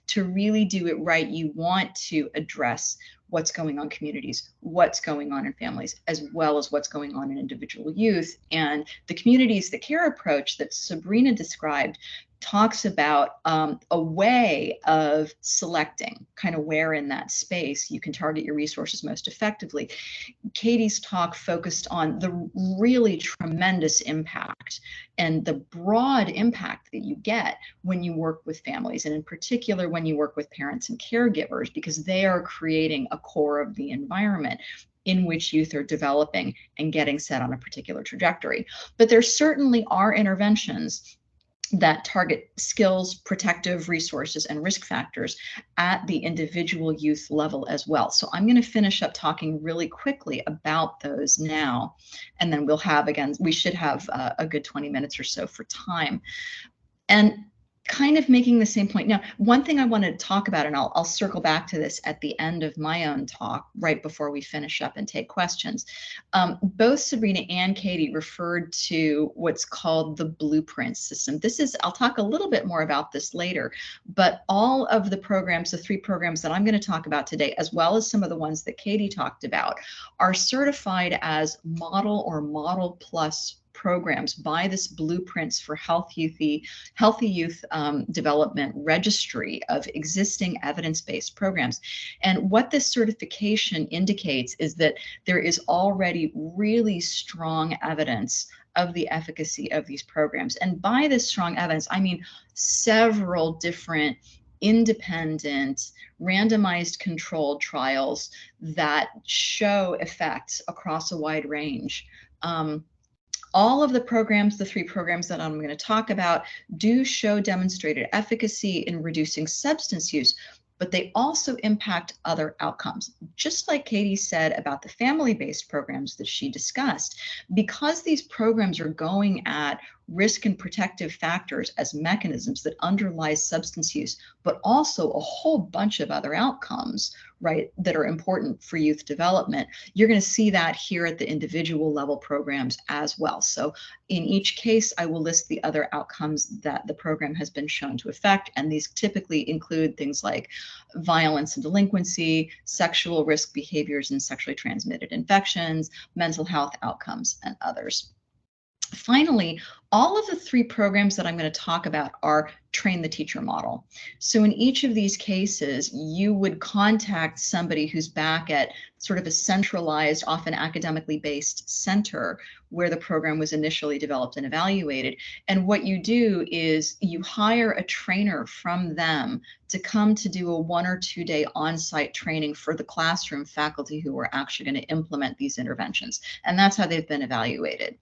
To really do it right, you want to address what's going on in communities, what's going on in families, as well as what's going on in individual youth. And the communities that care approach that Sabrina described talks about a way of selecting kind of where in that space you can target your resources most effectively. Katie's talk focused on the really tremendous impact and the broad impact that you get when you work with families, and in particular when you work with parents and caregivers, because they are creating a core of the environment. in which youth are developing and getting set on a particular trajectory. But there certainly are interventions that target skills, protective resources, and risk factors at the individual youth level as well. So I'm going to finish up talking really quickly about those now, and then we'll have, again, we should have a good 20 minutes or so for time. And kind of making the same point. Now, one thing I want to talk about, and I'll circle back to this at the end of my own talk, right before we finish up and take questions. Both Sabrina and Katie referred to what's called the blueprint system. This is, I'll talk a little bit more about this later, but all of the programs, the 3 programs that I'm going to talk about today, as well as some of the ones that Katie talked about, are certified as model or model plus programs by this Blueprints for Healthy Youth Development registry of existing evidence-based programs. And what this certification indicates is that there is already really strong evidence of the efficacy of these programs. And by this strong evidence, I mean several different independent randomized controlled trials that show effects across a wide range. All of the programs, the 3 programs that I'm going to talk about, do show demonstrated efficacy in reducing substance use, but they also impact other outcomes. Just like Katie said about the family-based programs that she discussed, because these programs are going at risk and protective factors as mechanisms that underlie substance use, but also a whole bunch of other outcomes, right, that are important for youth development. You're going to see that here at the individual level programs as well. So in each case, I will list the other outcomes that the program has been shown to affect, and these typically include things like violence and delinquency, sexual risk behaviors and sexually transmitted infections, mental health outcomes, and others. Finally, all of the 3 programs that I'm going to talk about are train the teacher model. So in each of these cases, you would contact somebody who's back at sort of a centralized, often academically based center where the program was initially developed and evaluated. And what you do is you hire a trainer from them to come to do a 1 or 2 day on-site training for the classroom faculty who are actually going to implement these interventions. And that's how they've been evaluated.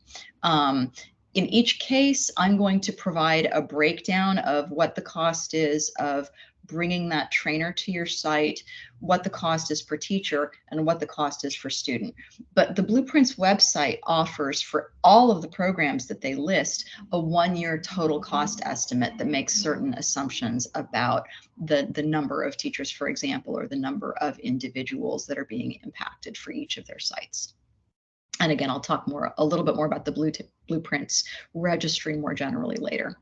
In each case, I'm going to provide a breakdown of what the cost is of bringing that trainer to your site, what the cost is per teacher, and what the cost is for student. But the Blueprints website offers, for all of the programs that they list, a 1-year total cost estimate that makes certain assumptions about the number of teachers, for example, or the number of individuals that are being impacted for each of their sites. And again, I'll talk a little bit more about the Blueprints registry more generally later.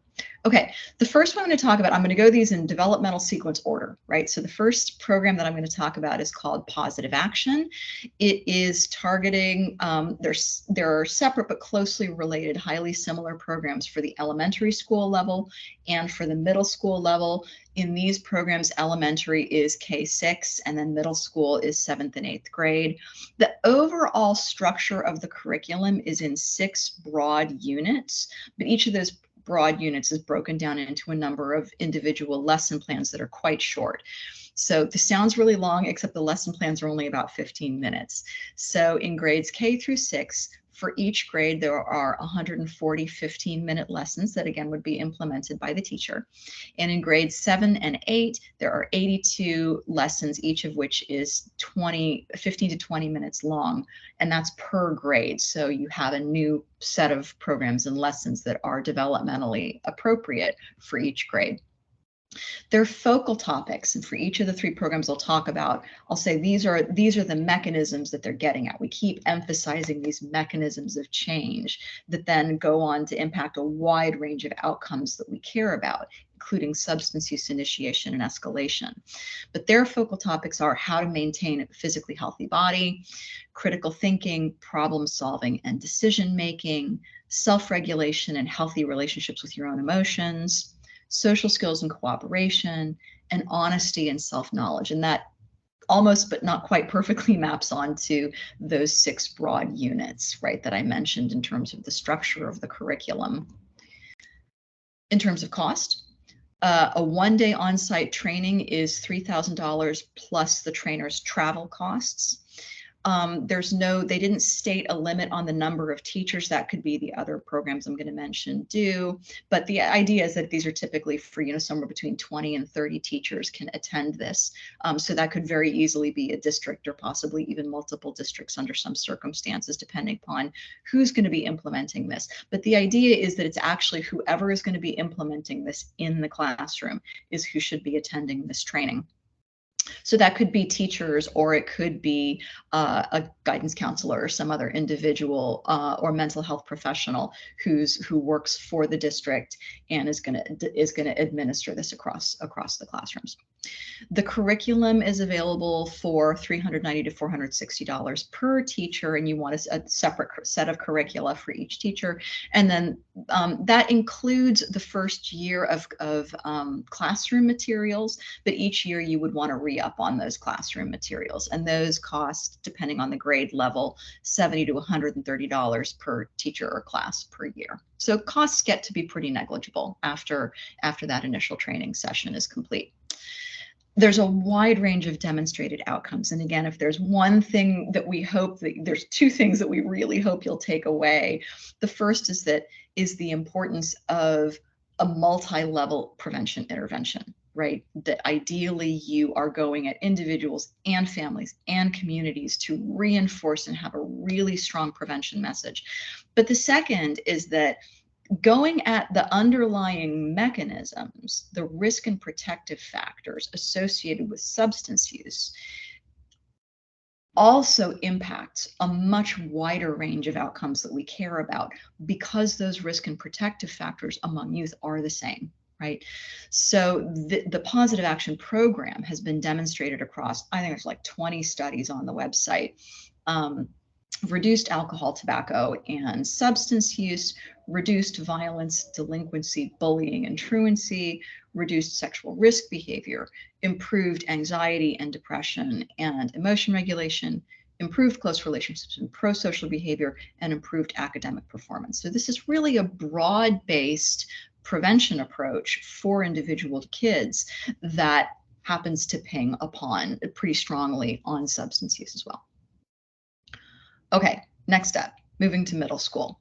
Okay, the first one I'm going to talk about, I'm going to go these in developmental sequence order, right? So the first program that I'm going to talk about is called Positive Action. It is targeting, there are separate but closely related, highly similar programs for the elementary school level and for the middle school level. In these programs, elementary is K-6 and then middle school is 7th and 8th grade. The overall structure of the curriculum is in 6 broad units, but each of those broad units is broken down into a number of individual lesson plans that are quite short. So this sounds really long, except the lesson plans are only about 15 minutes. So in grades K through 6, for each grade, there are 140 15-minute lessons that again would be implemented by the teacher. And in grades 7 and 8, there are 82 lessons, each of which is 15 to 20 minutes long, and that's per grade. So you have a new set of programs and lessons that are developmentally appropriate for each grade. They're focal topics, and for each of the 3 programs I'll talk about, I'll say these are the mechanisms that they're getting at. We keep emphasizing these mechanisms of change that then go on to impact a wide range of outcomes that we care about, including substance use initiation and escalation. But their focal topics are how to maintain a physically healthy body, critical thinking, problem solving and decision making, self-regulation and healthy relationships with your own emotions, social skills and cooperation, and honesty and self-knowledge. And that almost but not quite perfectly maps onto those 6 broad units, right, that I mentioned in terms of the structure of the curriculum. In terms of cost, a 1-day on-site training is $3,000 plus the trainer's travel costs. They didn't state a limit on the number of teachers. That could be the other programs I'm going to mention do. But the idea is that these are typically for, somewhere between 20 and 30 teachers can attend this. So that could very easily be a district or possibly even multiple districts under some circumstances, depending upon who's going to be implementing this. But the idea is that it's actually whoever is going to be implementing this in the classroom is who should be attending this training. So that could be teachers, or it could be a guidance counselor or some other individual or mental health professional who works for the district and is going to administer this across the classrooms. The curriculum is available for $390 to $460 per teacher, and you want a separate set of curricula for each teacher. And then that includes the first year of classroom materials, but each year you would want to re-up on those classroom materials. And those cost, depending on the grade level, $70 to $130 per teacher or class per year. So costs get to be pretty negligible after that initial training session is complete. There's a wide range of demonstrated outcomes. And again, if there's one thing that we hope that there's two things that we really hope you'll take away. The first is the importance of a multi-level prevention intervention, right? That ideally you are going at individuals and families and communities to reinforce and have a really strong prevention message. But the second is that going at the underlying mechanisms, the risk and protective factors associated with substance use, also impacts a much wider range of outcomes that we care about, because those risk and protective factors among youth are the same, right? So the positive action program has been demonstrated across, I think there's like 20 studies on the website. Reduced alcohol, tobacco, and substance use, reduced violence, delinquency, bullying, and truancy, reduced sexual risk behavior, improved anxiety and depression and emotion regulation, improved close relationships and pro-social behavior, and improved academic performance. So this is really a broad-based prevention approach for individual kids that happens to ping upon pretty strongly on substance use as well. Okay, next up, moving to middle school.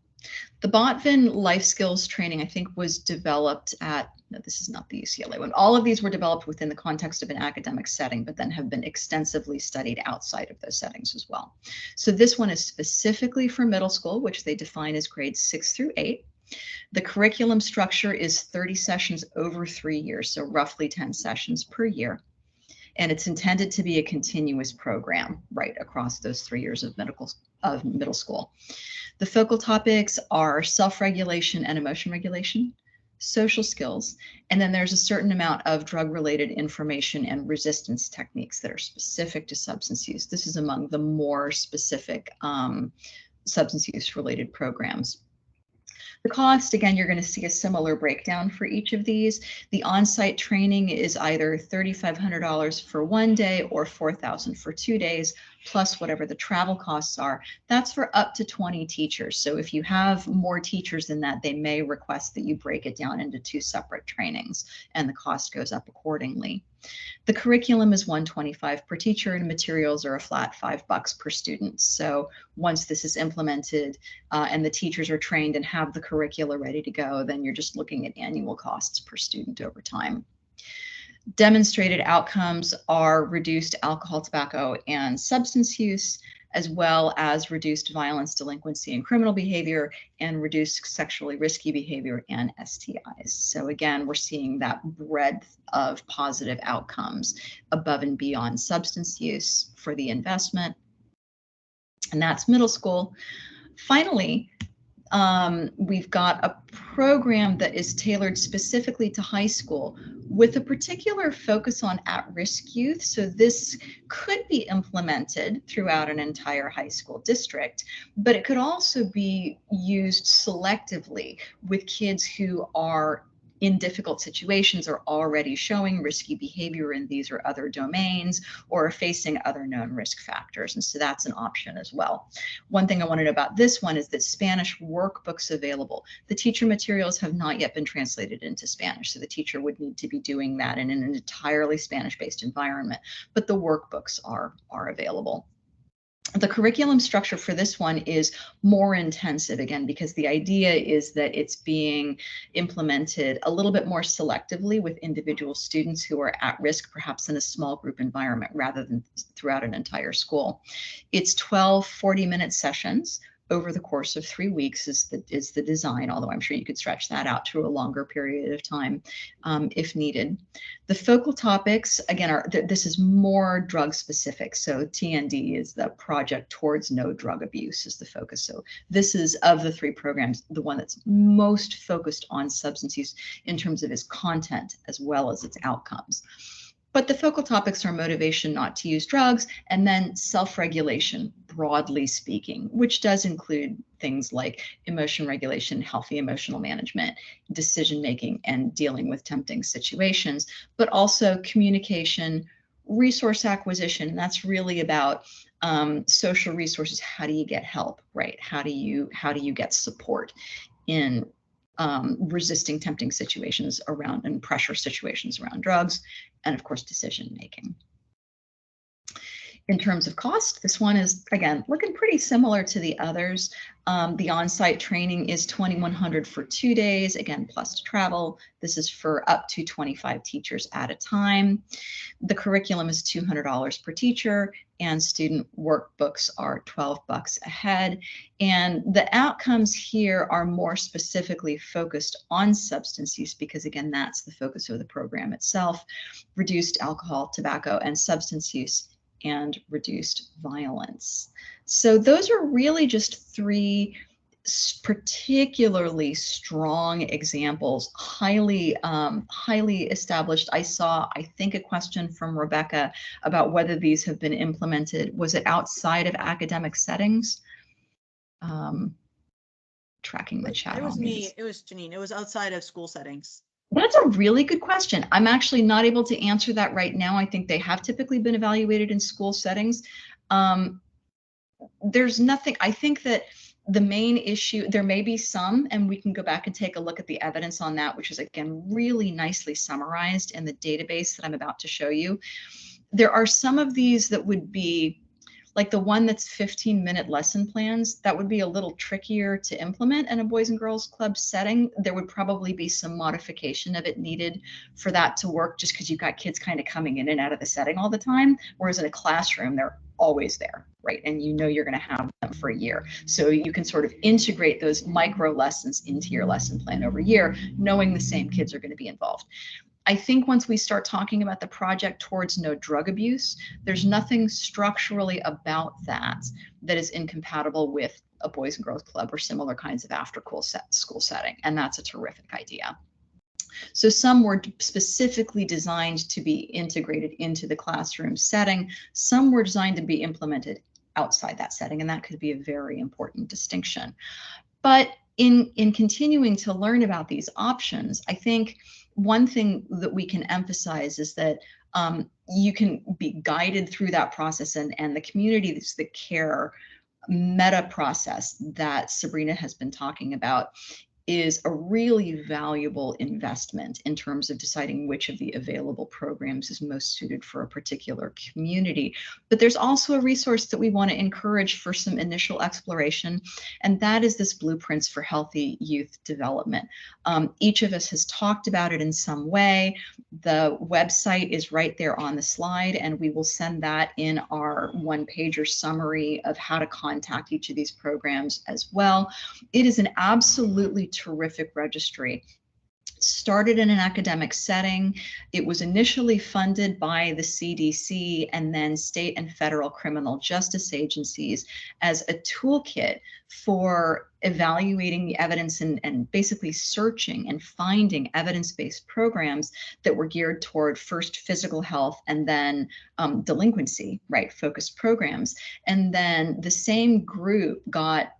The Botvan life skills training, I think, was developed at, no, this is not the UCLA one. All of these were developed within the context of an academic setting, but then have been extensively studied outside of those settings as well. So this one is specifically for middle school, which they define as grades 6 through 8. The curriculum structure is 30 sessions over 3 years, so roughly 10 sessions per year. And it's intended to be a continuous program right across those 3 years of middle school. The focal topics are self-regulation and emotion regulation, social skills, and then there's a certain amount of drug-related information and resistance techniques that are specific to substance use. This is among the more specific substance use-related programs. The cost, again, you're going to see a similar breakdown for each of these. The on-site training is either $3,500 for 1 day or $4,000 for 2 days, plus whatever the travel costs are. That's for up to 20 teachers. So if you have more teachers than that, they may request that you break it down into 2 separate trainings, and the cost goes up accordingly. The curriculum is $125 per teacher, and materials are a flat $5 per student. So once this is implemented and the teachers are trained and have the curricula ready to go, then you're just looking at annual costs per student over time. Demonstrated outcomes are reduced alcohol, tobacco, and substance use, as well as reduced violence, delinquency, and criminal behavior, and reduced sexually risky behavior and STIs. So again, we're seeing that breadth of positive outcomes above and beyond substance use for the investment. And that's middle school. Finally, we've got a program that is tailored specifically to high school with a particular focus on at-risk youth. So this could be implemented throughout an entire high school district, but it could also be used selectively with kids who are in difficult situations, are already showing risky behavior in these or other domains, or are facing other known risk factors. And so that's an option as well. One thing I want to know about this one is that Spanish workbooks available. The teacher materials have not yet been translated into Spanish, so the teacher would need to be doing that in an entirely Spanish-based environment, but the workbooks are available. The curriculum structure for this one is more intensive, again, because the idea is that it's being implemented a little bit more selectively with individual students who are at risk, perhaps in a small group environment rather than throughout an entire school. It's 12 40-minute sessions over the course of 3 weeks is the design, although I'm sure you could stretch that out to a longer period of time if needed. The focal topics, again, are this is more drug specific. So TND is the Project Towards No Drug Abuse is the focus. So this is, of the 3 programs, the one that's most focused on substance use in terms of its content as well as its outcomes. But the focal topics are motivation not to use drugs, and then self-regulation, broadly speaking, which does include things like emotion regulation, healthy emotional management, decision-making, and dealing with tempting situations, but also communication, resource acquisition. And that's really about social resources. How do you get help, right? How do you get support in resisting tempting situations around and pressure situations around drugs, and of course, decision making. In terms of cost, this one is, again, looking pretty similar to the others. The on-site training is $2,100 for 2 days, again, plus travel. This is for up to 25 teachers at a time. The curriculum is $200 per teacher, and student workbooks are $12 a head. And the outcomes here are more specifically focused on substance use because, again, that's the focus of the program itself: reduced alcohol, tobacco, and substance use, and reduced violence. So those are really just 3 particularly strong examples, highly established. I saw, I think, a question from Rebecca about whether these have been implemented. Was it outside of academic settings? Tracking the chat.
It was me. It was Janine. It was outside of school settings.
That's a really good question. I'm actually not able to answer that right now. I think they have typically been evaluated in school settings. There's nothing, I think that the main issue, there may be some, and we can go back and take a look at the evidence on that, which is, again, really nicely summarized in the database that I'm about to show you. There are some of these that would be, like the one that's 15-minute lesson plans, that would be a little trickier to implement in a Boys and Girls Club setting. There would probably be some modification of it needed for that to work, just because you've got kids kind of coming in and out of the setting all the time. Whereas in a classroom, they're always there, right? And you know you're going to have them for a year. So you can sort of integrate those micro lessons into your lesson plan over a year, knowing the same kids are going to be involved. I think once we start talking about the Project Towards No Drug Abuse, there's nothing structurally about that that is incompatible with a Boys and Girls Club or similar kinds of after-school setting. And that's a terrific idea. So some were specifically designed to be integrated into the classroom setting. Some were designed to be implemented outside that setting, and that could be a very important distinction. But in continuing to learn about these options, I think one thing that we can emphasize is that you can be guided through that process, and the community, the care meta process that Sabrina has been talking about is a really valuable investment in terms of deciding which of the available programs is most suited for a particular community. But there's also a resource that we want to encourage for some initial exploration, and that is this Blueprints for Healthy Youth Development. Each of us has talked about it in some way. The website is right there on the slide, and we will send that in our one-pager summary of how to contact each of these programs as well. It is an absolutely terrific registry. Started in an academic setting. It was initially funded by the CDC and then state and federal criminal justice agencies as a toolkit for evaluating the evidence and basically searching and finding evidence-based programs that were geared toward first physical health and then delinquency, right, focused programs. And then the same group got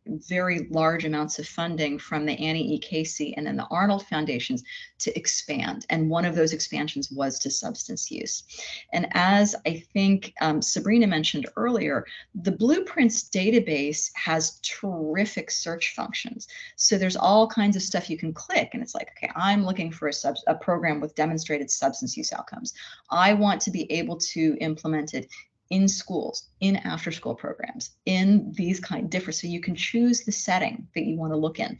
very large amounts of funding from the Annie E. Casey and then the Arnold Foundations to expand. And one of those expansions was to substance use. And as I think Sabrina mentioned earlier, the Blueprints database has terrific search functions. So there's all kinds of stuff you can click, and it's like, okay, I'm looking for a program with demonstrated substance use outcomes. I want to be able to implement it in schools, in after school programs, in these different, so you can choose the setting that you want to look in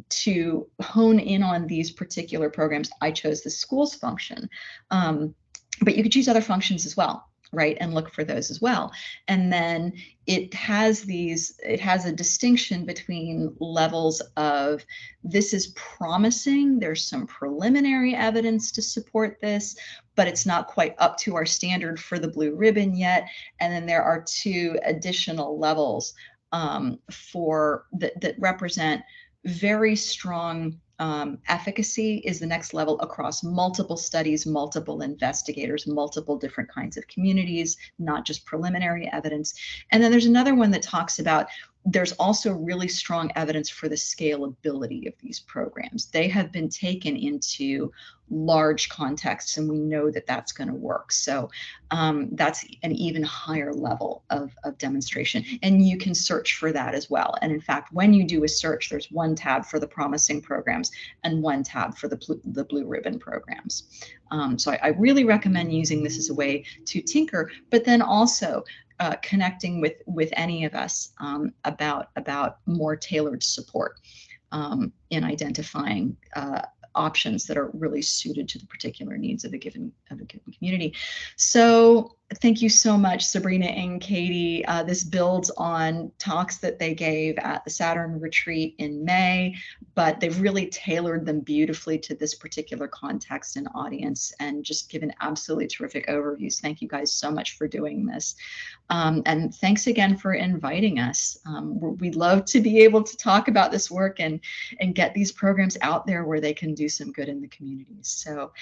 to hone in on these particular programs. I chose the schools function, but you could choose other functions as well, right? And look for those as well. And then it has a distinction between levels of, this is promising, there's some preliminary evidence to support this, but it's not quite up to our standard for the blue ribbon yet. And then there are 2 additional levels that represent very strong efficacy, is the next level across multiple studies, multiple investigators, multiple different kinds of communities, not just preliminary evidence. And then there's another one that talks about, there's also really strong evidence for the scalability of these programs. They have been taken into large contexts, and we know that that's going to work. So that's an even higher level of demonstration, and you can search for that as well. And in fact, when you do a search, there's one tab for the promising programs and one tab for the blue ribbon programs. So I really recommend using this as a way to tinker, but then also connecting with any of us about more tailored support in identifying options that are really suited to the particular needs of a given community. So thank you so much, Sabrina and Katie. This builds on talks that they gave at the Saturn retreat in May, but they've really tailored them beautifully to this particular context and audience, and just given absolutely terrific overviews. Thank you guys so much for doing this. And thanks again for inviting us. We'd love to be able to talk about this work and get these programs out there where they can do some good in the communities. So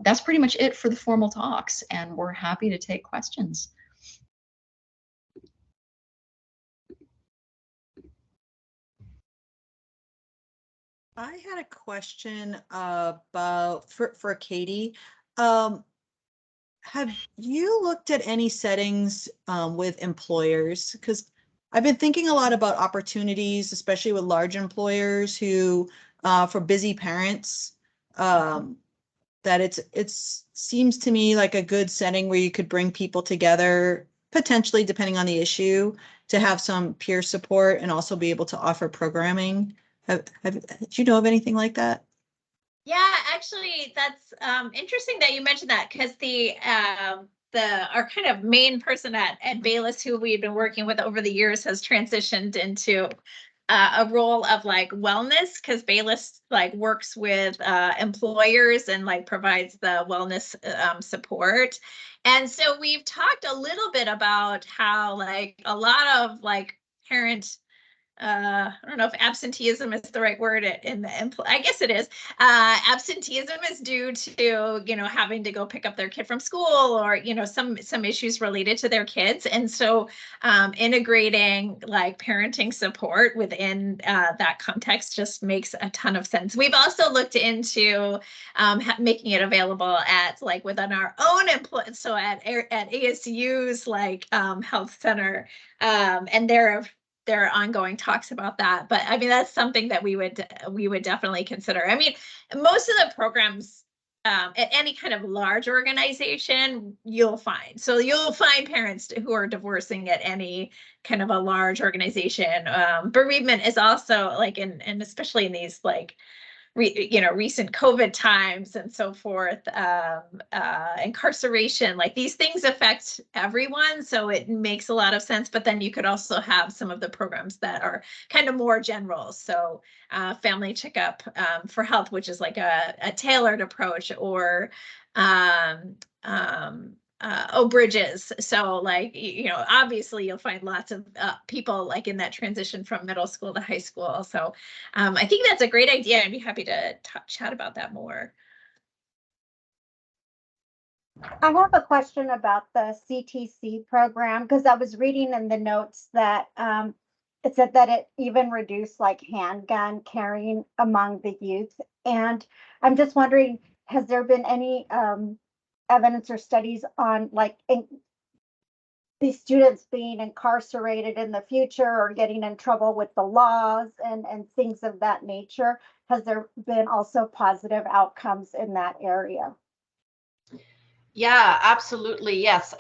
that's pretty much it for the formal talks, and we're happy to take questions.
I had a question about for Katie. Have you looked at any settings with employers? Because I've been thinking a lot about opportunities, especially with large employers who, for busy parents, that it's seems to me like a good setting where you could bring people together, potentially depending on the issue, to have some peer support and also be able to offer programming. Did you know of anything like that?
Yeah, actually, that's interesting that you mentioned that, because our kind of main person at Bayless, who we've been working with over the years, has transitioned into a role of like wellness, because Bayless like works with employers and like provides the wellness support. And so we've talked a little bit about how like a lot of like parent I don't know if absenteeism is the right word in the I guess it is. Absenteeism is due to, having to go pick up their kid from school, or, some issues related to their kids. And so integrating like parenting support within that context just makes a ton of sense. We've also looked into making it available at like within our own employees. So at ASU's like health center, and there are ongoing talks about that. But I mean, that's something that we would definitely consider. I mean, most of the programs at any kind of large organization, you'll find parents who are divorcing at any kind of a large organization. Bereavement is also like, and especially in these like recent COVID times and so forth, incarceration, like these things affect everyone. So it makes a lot of sense. But then you could also have some of the programs that are kind of more general. So family checkup for health, which is like a tailored approach, or bridges. So like, obviously you'll find lots of people like in that transition from middle school to high school. So I think that's a great idea. I'd be happy to chat about that more.
I have a question about the CTC program, because I was reading in the notes that it said that it even reduced like handgun carrying among the youth. And I'm just wondering, has there been any evidence or studies on like these students being incarcerated in the future or getting in trouble with the laws and things of that nature? Has there been also positive outcomes in that area?
Yeah, absolutely. Yes.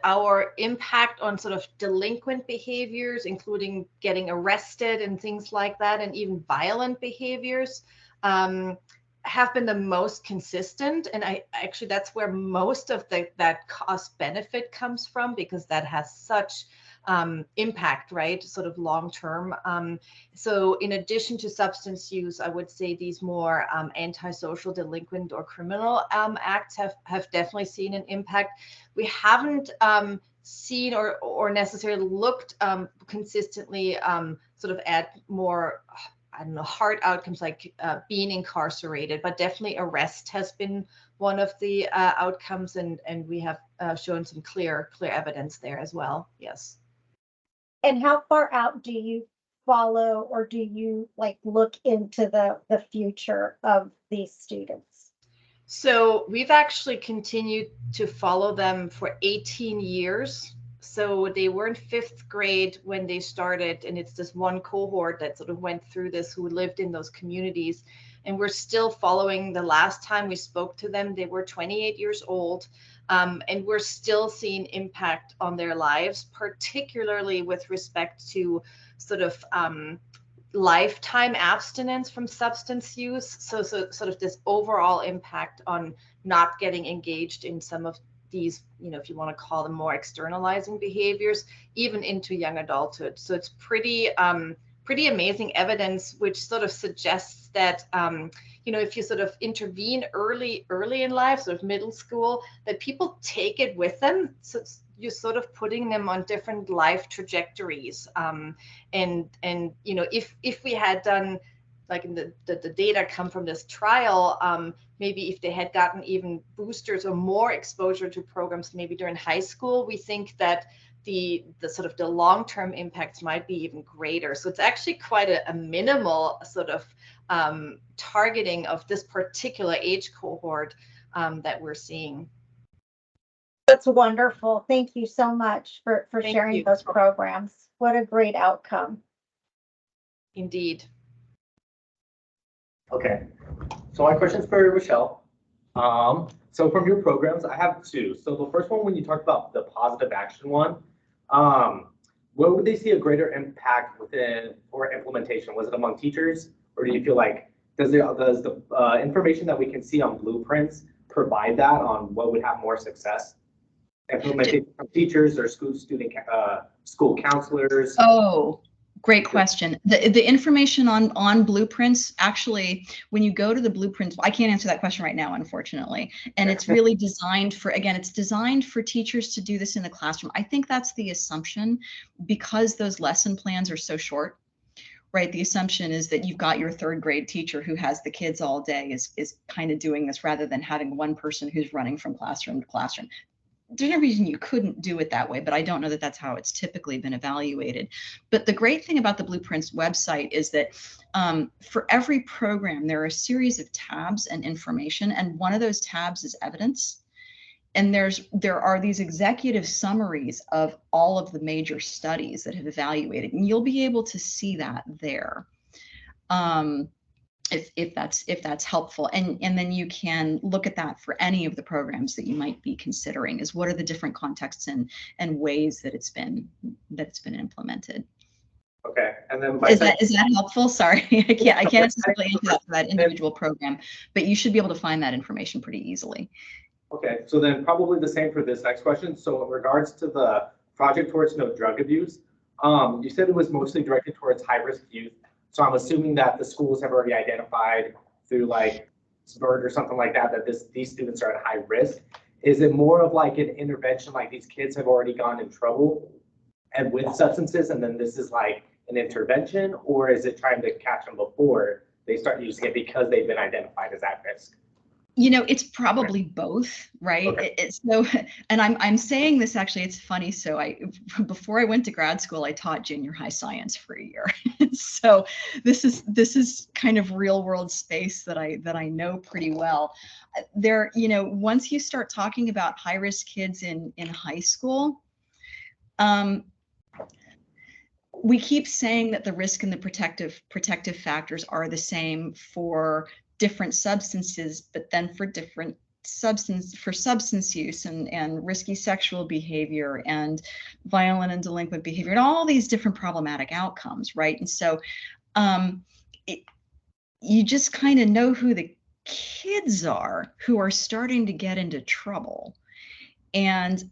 Our impact on sort of delinquent behaviors, including getting arrested and things like that, and even violent behaviors, have been the most consistent. And that's where most of that cost benefit comes from, because that has such impact, right? Sort of long term. So in addition to substance use, I would say these more antisocial, delinquent, or criminal acts have definitely seen an impact. We haven't seen or necessarily looked consistently sort of at more, I don't know, hard outcomes like being incarcerated, but definitely arrest has been one of the outcomes, and we have shown some clear evidence there as well. Yes.
And how far out do you follow, or do you like look into the future of these students?
So we've actually continued to follow them for 18 years. So they were in 5th grade when they started, and it's this one cohort that sort of went through this, who lived in those communities. And we're still following. The last time we spoke to them, they were 28 years old. And we're still seeing impact on their lives, particularly with respect to sort of lifetime abstinence from substance use. So sort of this overall impact on not getting engaged in some of these, if you want to call them more externalizing behaviors, even into young adulthood. So it's pretty amazing evidence, which sort of suggests that if you sort of intervene early in life, sort of middle school, that people take it with them. So you're sort of putting them on different life trajectories. And if we had done, like, in the data come from this trial, maybe if they had gotten even boosters or more exposure to programs maybe during high school, we think that the sort of the long-term impacts might be even greater. So it's actually quite a minimal sort of targeting of this particular age cohort that we're seeing.
That's wonderful. Thank you so much for
Thank
sharing
you.
those programs. What a great outcome.
Indeed.
Okay, so my question's for Rochelle. So from your programs, I have two. So the first one, when you talked about the positive action one, where would they see a greater impact within or implementation? Was it among teachers, or do you feel like does the information that we can see on blueprints provide that on what would have more success? Implementation from teachers or school counselors?
Oh, great question. The information on blueprints, actually, when you go to the blueprints, I can't answer that question right now, unfortunately. And it's really designed for, again, it's designed for teachers to do this in the classroom. I think that's the assumption, because those lesson plans are so short, right? The assumption is that you've got your 3rd grade teacher who has the kids all day is kind of doing this, rather than having one person who's running from classroom to classroom. There's no reason you couldn't do it that way, but I don't know that that's how it's typically been evaluated. But the great thing about the Blueprints website is that for every program, there are a series of tabs and information, and one of those tabs is evidence. And there are these executive summaries of all of the major studies that have evaluated, and you'll be able to see that there. If that's helpful, and then you can look at that for any of the programs that you might be considering, is what are the different contexts and ways that it's been implemented.
Okay, and then
is that helpful? Sorry, I can't necessarily answer that for that individual program, but you should be able to find that information pretty easily.
Okay, so then probably the same for this next question. So in regards to the Project Towards No Drug Abuse, you said it was mostly directed towards high-risk youth. So I'm assuming that the schools have already identified through like SBIRT or something like that, these students are at high risk. Is it more of like an intervention, like these kids have already gone in trouble and with substances, and then this is like an intervention, or is it trying to catch them before they start using it because they've been identified as at risk?
It's probably both, right?
Okay.
So, and I'm saying this, actually, it's funny. So before I went to grad school, I taught junior high science for a year. So this is kind of real world space that I know pretty well. There, once you start talking about high risk kids in high school, we keep saying that the risk and the protective factors are the same for different substances, but then for different substance use and risky sexual behavior and violent and delinquent behavior and all these different problematic outcomes, right? And so you just kind of know who the kids are who are starting to get into trouble. And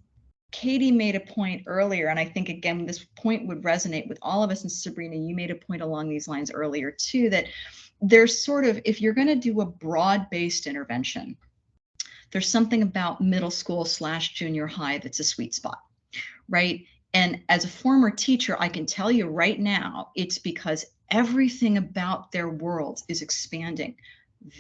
Katie made a point earlier, and I think, again, this point would resonate with all of us. And Sabrina, you made a point along these lines earlier too, that there's sort of, if you're going to do a broad-based intervention, there's something about middle school / junior high that's a sweet spot, right? And as a former teacher, I can tell you right now, it's because everything about their world is expanding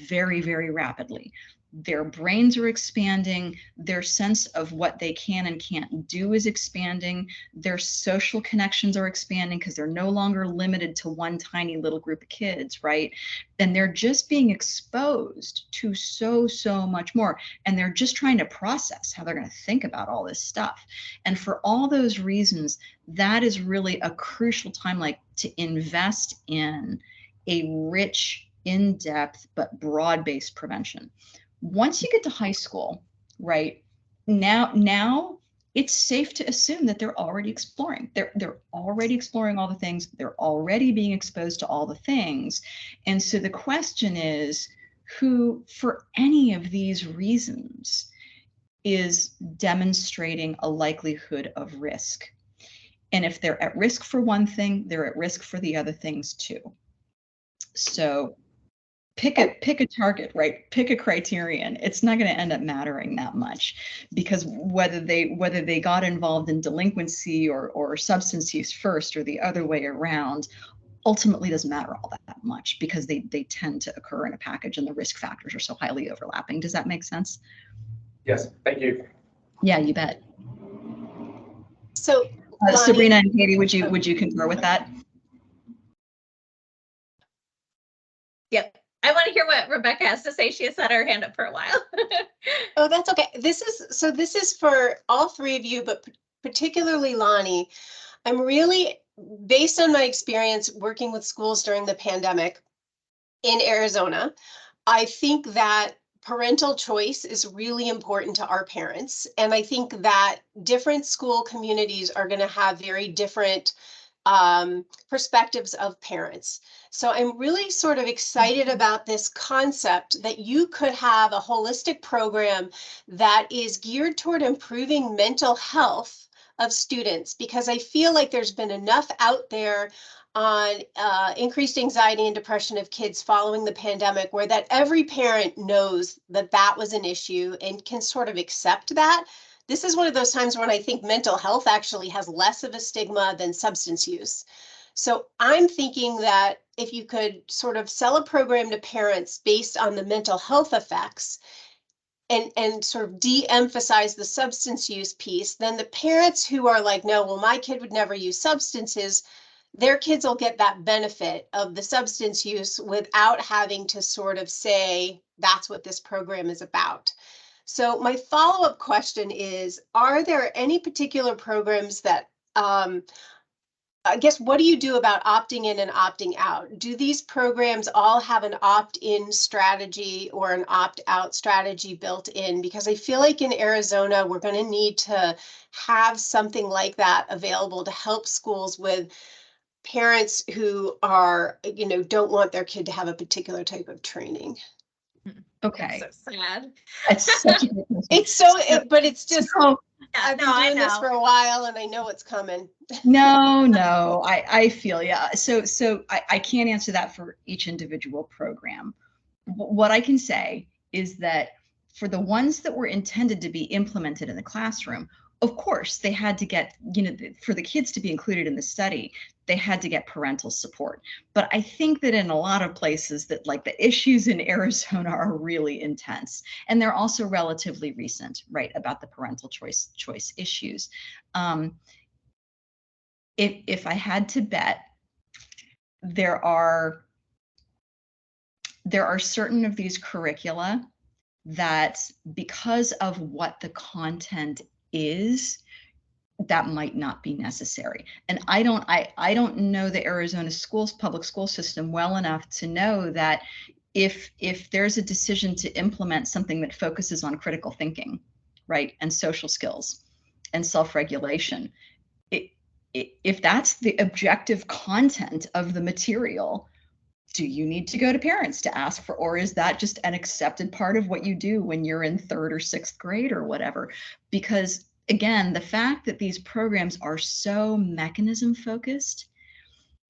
very, very rapidly. Their brains are expanding. Their sense of what they can and can't do is expanding. Their social connections are expanding because they're no longer limited to one tiny little group of kids, right? And they're just being exposed to so much more. And they're just trying to process how they're going to think about all this stuff. And for all those reasons, that is really a crucial time, like, to invest in a rich, in-depth, but broad-based prevention. Once you get to high school, right, now it's safe to assume that they're already exploring. They're already exploring all the things. They're already being exposed to all the things. And so the question is, who, for any of these reasons, is demonstrating a likelihood of risk? And if they're at risk for one thing, they're at risk for the other things too. So pick a target, right? Pick a criterion. It's not going to end up mattering that much, because whether they got involved in delinquency or substance use first or the other way around ultimately doesn't matter all that much, because they tend to occur in a package and the risk factors are so highly overlapping. Does that make sense?
Yes, thank you.
Yeah, you bet.
So
Sabrina and Katie, would you concur with that?
Yep. I want to hear what Rebecca has to say. She has had her hand up for a while.
Oh, that's okay. This is for all three of you, but particularly Lonnie. I'm really, based on my experience working with schools during the pandemic in Arizona, I think that parental choice is really important to our parents. And I think that different school communities are going to have very different perspectives of parents. So I'm really sort of excited about this concept that you could have a holistic program that is geared toward improving mental health of students, because I feel like there's been enough out there on increased anxiety and depression of kids following the pandemic, where that every parent knows that that was an issue and can sort of accept that. This is one of those times when I think mental health actually has less of a stigma than substance use. So I'm thinking that if you could sort of sell a program to parents based on the mental health effects and sort of de-emphasize the substance use piece, then the parents who are like, no, well, my kid would never use substances, their kids will get that benefit of the substance use without having to sort of say, that's what this program is about. So my follow-up question is, are there any particular programs that, I guess, what do you do about opting in and opting out? Do these programs all have an opt-in strategy or an opt-out strategy built in? Because I feel like in Arizona, we're going to need to have something like that available to help schools with parents who are, don't want their kid to have a particular type of training.
Okay.
That's so sad.
It's such a good question.
It's but it's just, I've been doing this for a while and I know what's coming.
No, I feel, yeah. So I can't answer that for each individual program. What I can say is that for the ones that were intended to be implemented in the classroom, of course, they had to get, for the kids to be included in the study, they had to get parental support. But I think that in a lot of places that, like, the issues in Arizona are really intense, and they're also relatively recent, right, about the parental choice issues. If I had to bet, there are certain of these curricula that, because of what the content is, that might not be necessary. And I don't know the Arizona public school system well enough to know that if there's a decision to implement something that focuses on critical thinking, right, and social skills and self-regulation, if that's the objective content of the material, do you need to go to parents to ask for, or is that just an accepted part of what you do when you're in 3rd or 6th grade or whatever? Because again, the fact that these programs are so mechanism focused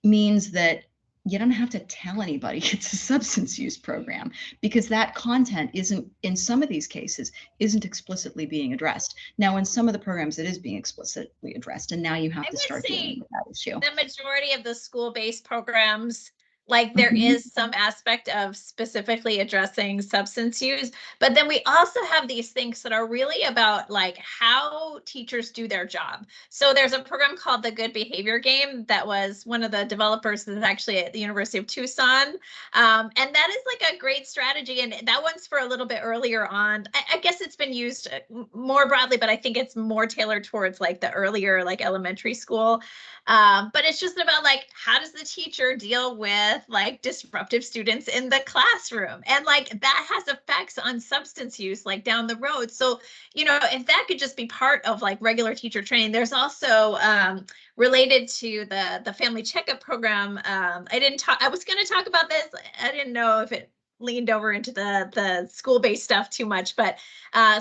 means that you don't have to tell anybody it's a substance use program, because that content isn't, in some of these cases, isn't explicitly being addressed. Now, in some of the programs, it is being explicitly addressed, and now you have to start dealing with that issue.
The majority of the school-based programs, like there is some aspect of specifically addressing substance use, but then we also have these things that are really about like how teachers do their job. So there's a program called the Good Behavior Game that was one of the developers that's actually at the University of Tucson. And that is like a great strategy. And that one's for a little bit earlier on. I guess it's been used more broadly, but I think it's more tailored towards like the earlier, like elementary school. But it's just about like, how does the teacher deal with like disruptive students in the classroom? And like that has effects on substance use like down the road. So, you know, if that could just be part of like regular teacher training, there's also related to the family checkup program. I was going to talk about this. I didn't know if it leaned over into the school-based stuff too much, but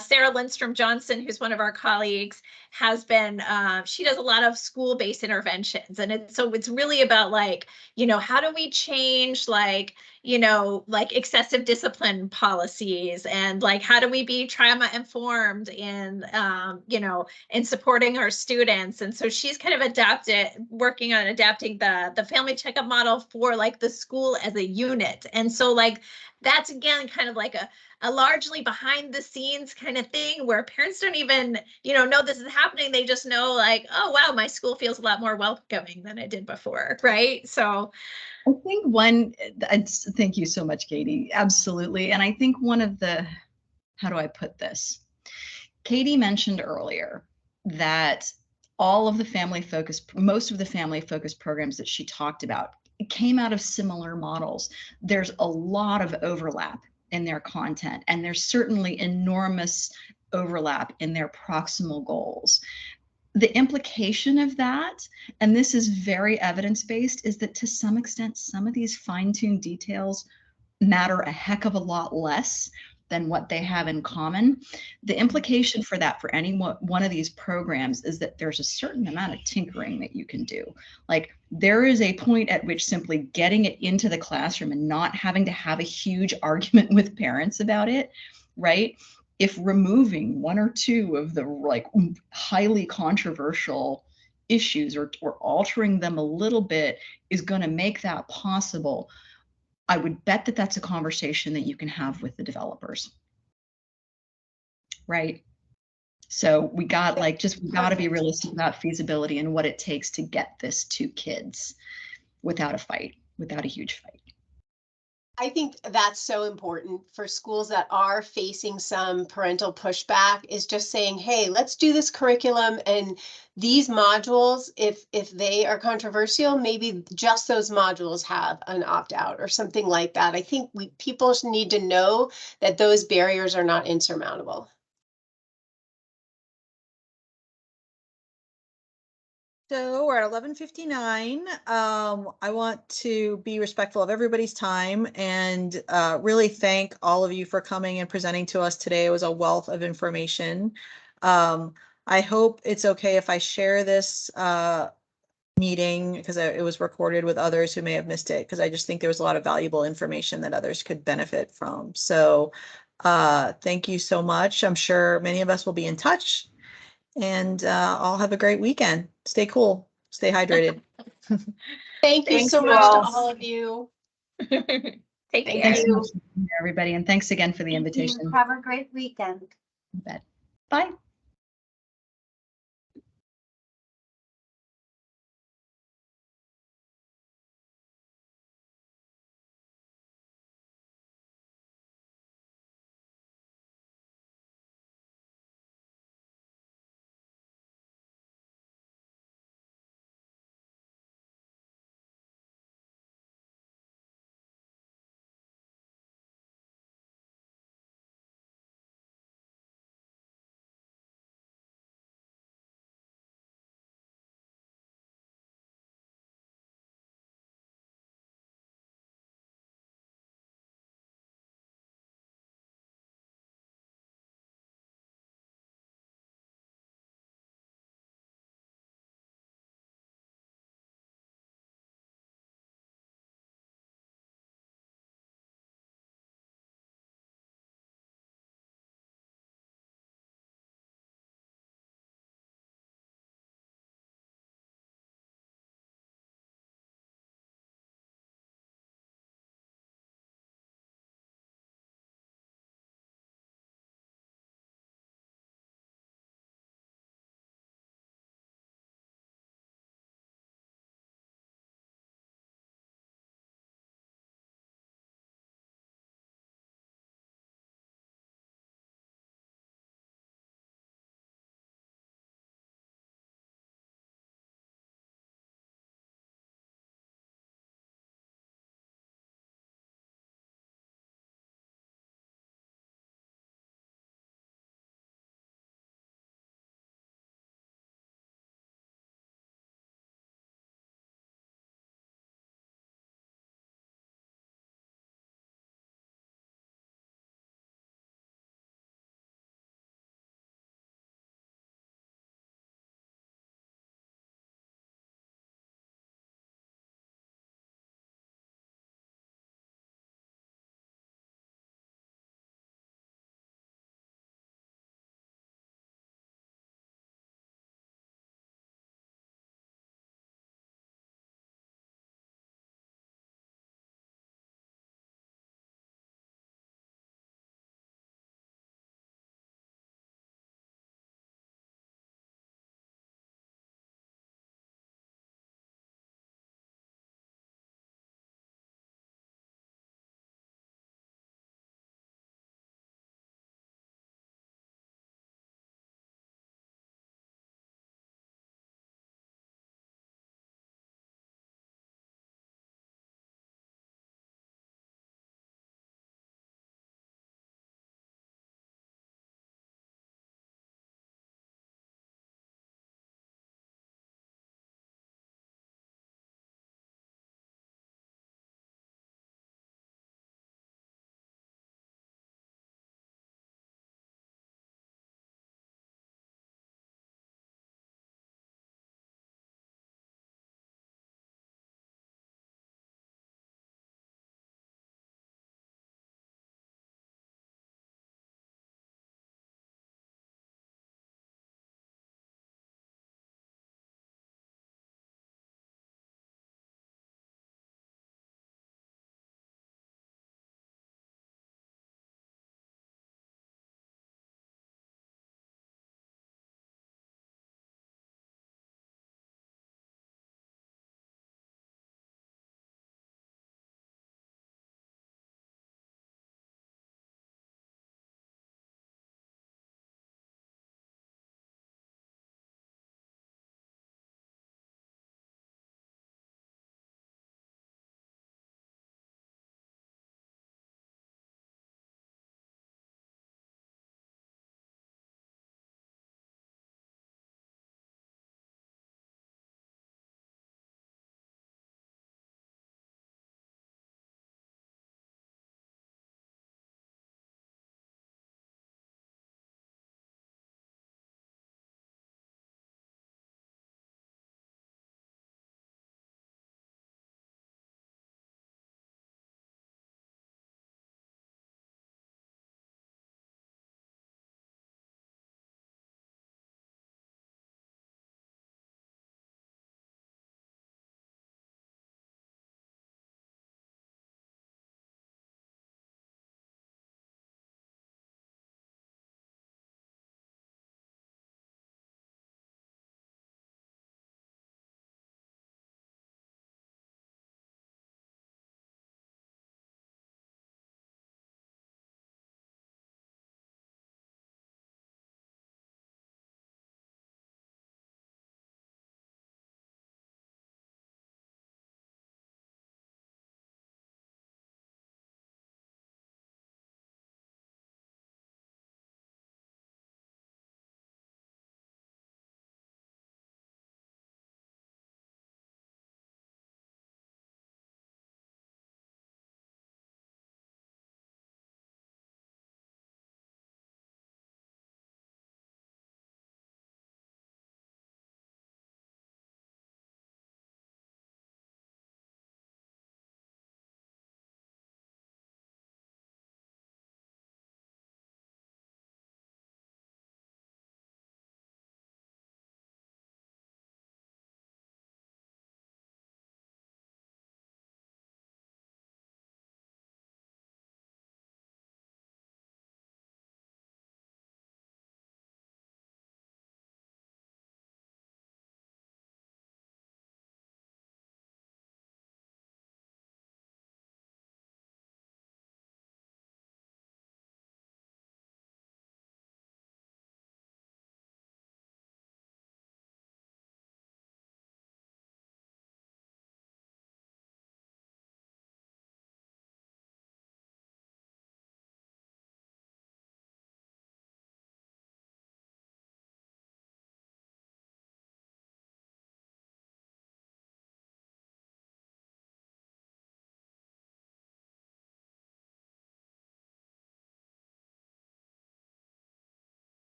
Sarah Lindstrom Johnson, who's one of our colleagues, has been, she does a lot of school-based interventions. And so it's really about like, you know, how do we change like, you know, like excessive discipline policies, and like, how do we be trauma informed in, you know, in supporting our students? And so she's kind of working on adapting the family checkup model for like the school as a unit. And so like, that's again, kind of like a largely behind the scenes kind of thing where parents don't even, you know this is happening. They just know like, oh, wow, my school feels a lot more welcoming than it did before. Right. So
I think thank you so much, Katie. Absolutely. And I think one of the, how do I put this? Katie mentioned earlier that most of the family focused programs that she talked about came out of similar models. There's a lot of overlap in their content, and there's certainly enormous overlap in their proximal goals. The implication of that, and this is very evidence-based, is that to some extent, some of these fine-tuned details matter a heck of a lot less than what they have in common. The implication for that for any one of these programs is that there's a certain amount of tinkering that you can do. Like there is a point at which simply getting it into the classroom and not having to have a huge argument with parents about it, right? If removing one or two of the like highly controversial issues or altering them a little bit is going to make that possible, I would bet that that's a conversation that you can have with the developers, right? So we got to be realistic about feasibility and what it takes to get this to kids without a huge fight.
I think that's so important for schools that are facing some parental pushback, is just saying, hey, let's do this curriculum, and these modules, if they are controversial, maybe just those modules have an opt-out or something like that. I think people need to know that those barriers are not insurmountable.
So we're at 11:59. I want to be respectful of everybody's time and really thank all of you for coming and presenting to us today. It was a wealth of information. I hope it's okay if I share this meeting, because it was recorded with others who may have missed it, because I just think there was a lot of valuable information that others could benefit from. So thank you so much. I'm sure many of us will be in touch. And all have a great weekend. Stay cool. Stay hydrated.
Thank you so much to all of you.
Take care.
Thanks so much, everybody. And thanks again for the invitation.
Have a great weekend.
You bet. Bye.